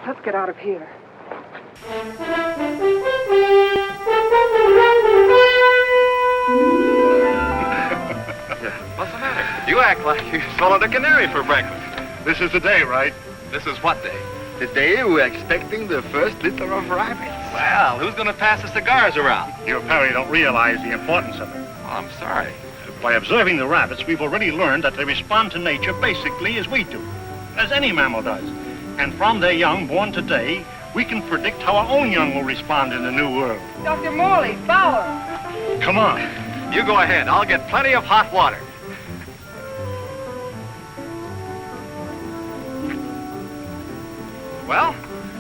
Let's get out of here. What's the matter? You act like you swallowed a canary for breakfast. This is the day, right? This is what day? The day we're expecting the first litter of rabbits. Well, who's going to pass the cigars around? You apparently don't realize the importance of it. Oh, I'm sorry. By observing the rabbits, we've already learned that they respond to nature basically as we do, as any mammal does. And from their young born today, we can predict how our own young will respond in the new world. Dr. Morley, Fowler. Come on. You go ahead. I'll get plenty of hot water. Well,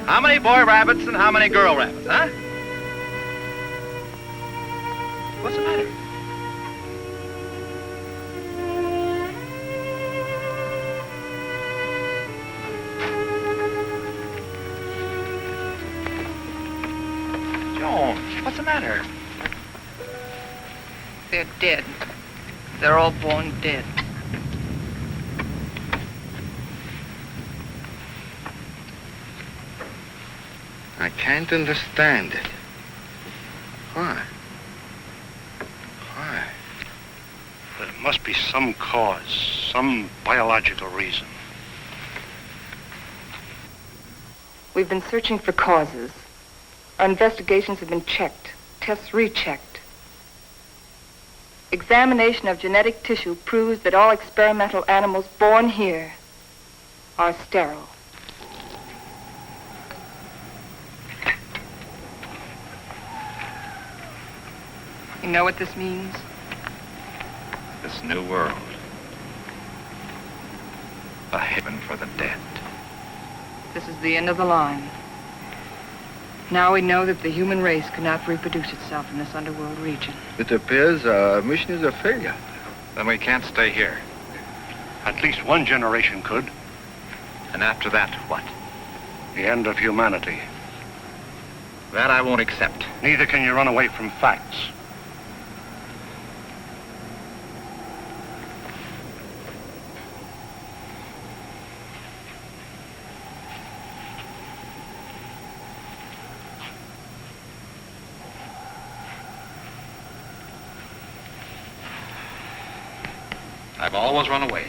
how many boy rabbits and how many girl rabbits, huh? What's the matter? Joan, what's the matter? They're dead. They're all born dead. I can't understand it. Why? Why? There must be some cause, some biological reason. We've been searching for causes. Our investigations have been checked, tests rechecked. Examination of genetic tissue proves that all experimental animals born here are sterile. You know what this means? This new world. A haven for the dead. This is the end of the line. Now we know that the human race cannot reproduce itself in this underworld region. It appears our mission is a failure. Then we can't stay here. At least one generation could. And after that, what? The end of humanity. That I won't accept. Neither can you run away from facts. I've always run away.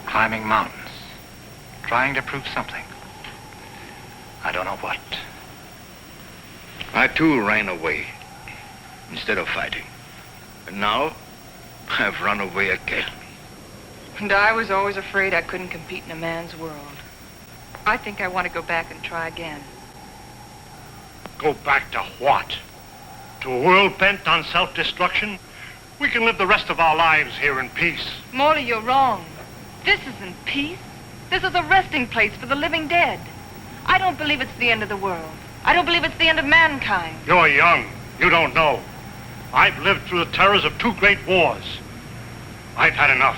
Climbing mountains. Trying to prove something. I don't know what. I too ran away instead of fighting. And now I've run away again. And I was always afraid I couldn't compete in a man's world. I think I want to go back and try again. Go back to what? To a world bent on self-destruction? We can live the rest of our lives here in peace. Morley, you're wrong. This isn't peace. This is a resting place for the living dead. I don't believe it's the end of the world. I don't believe it's the end of mankind. You're young. You don't know. I've lived through the terrors of 2 great wars. I've had enough.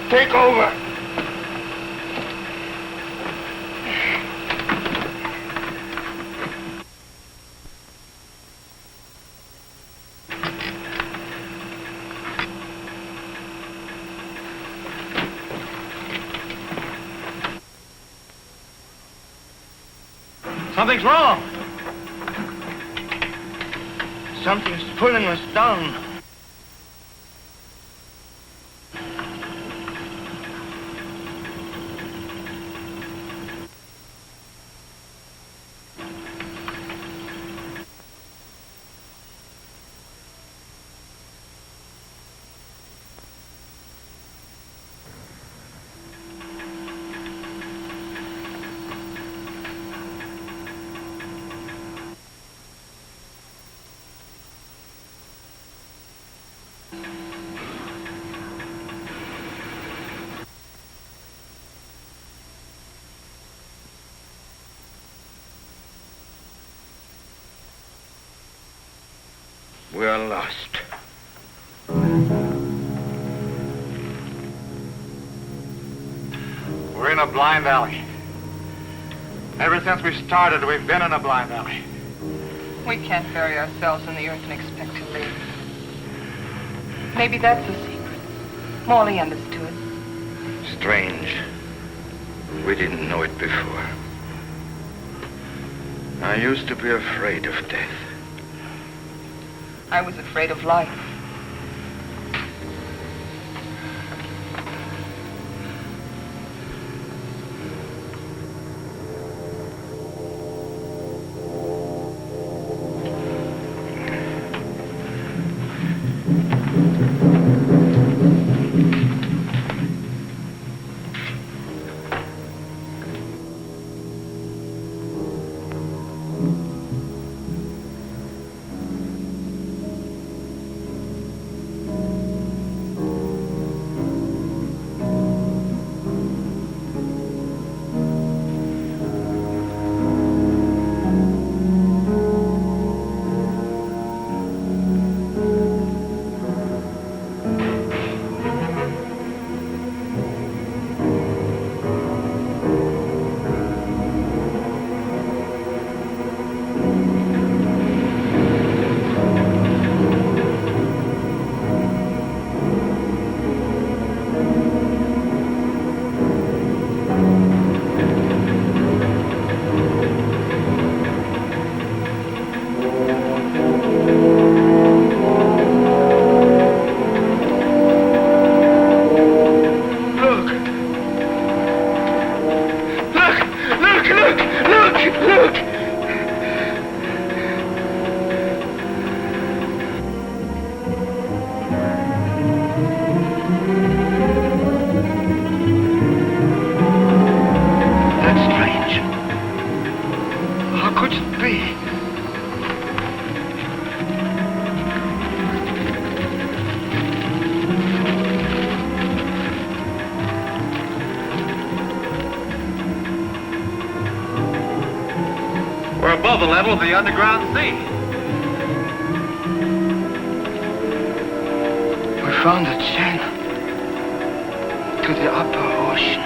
Take over. Something's wrong. Something's pulling us down. We are lost. We're in a blind alley. Ever since we started, we've been in a blind alley. We can't bury ourselves in the earth and expect to live. Maybe that's the secret. Morley understood. Strange. We didn't know it before. I used to be afraid of death. I was afraid of life. Look! That's strange. How could it be? We're above the level of the underground sea. We found a channel to the upper ocean.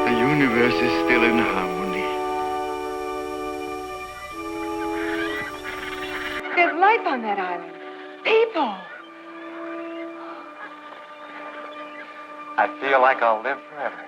The universe is still in harmony. There's life on that island. People. I feel like I'll live forever.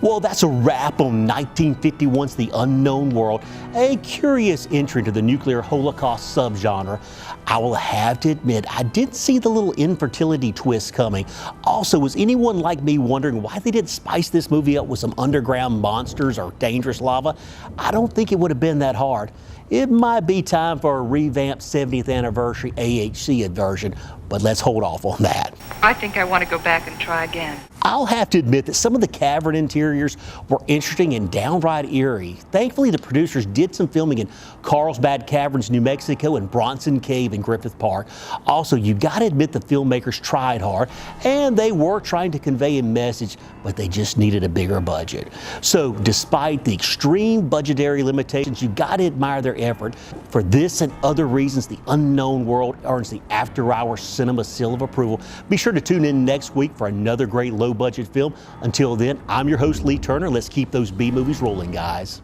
Well, that's a wrap on 1951's The Unknown World, a curious entry into the nuclear holocaust subgenre. I will have to admit, I did see the little infertility twist coming. Also, was anyone like me wondering why they didn't spice this movie up with some underground monsters or dangerous lava? I don't think it would have been that hard. It might be time for a revamped 70th anniversary AHC version, but let's hold off on that. I think I want to go back and try again. I'll have to admit that some of the cavern interiors were interesting and downright eerie. Thankfully, the producers did some filming in Carlsbad Caverns, New Mexico, and Bronson Cave in Griffith Park. Also, you got to admit the filmmakers tried hard, and they were trying to convey a message, but they just needed a bigger budget. So, despite the extreme budgetary limitations, you got to admire their effort. For this and other reasons, The Unknown World earns the After Hours Cinema Seal of Approval. Be sure to tune in next week for another great low-budget film. Until then, I'm your host, Lee Turner. Let's keep those B movies rolling, guys.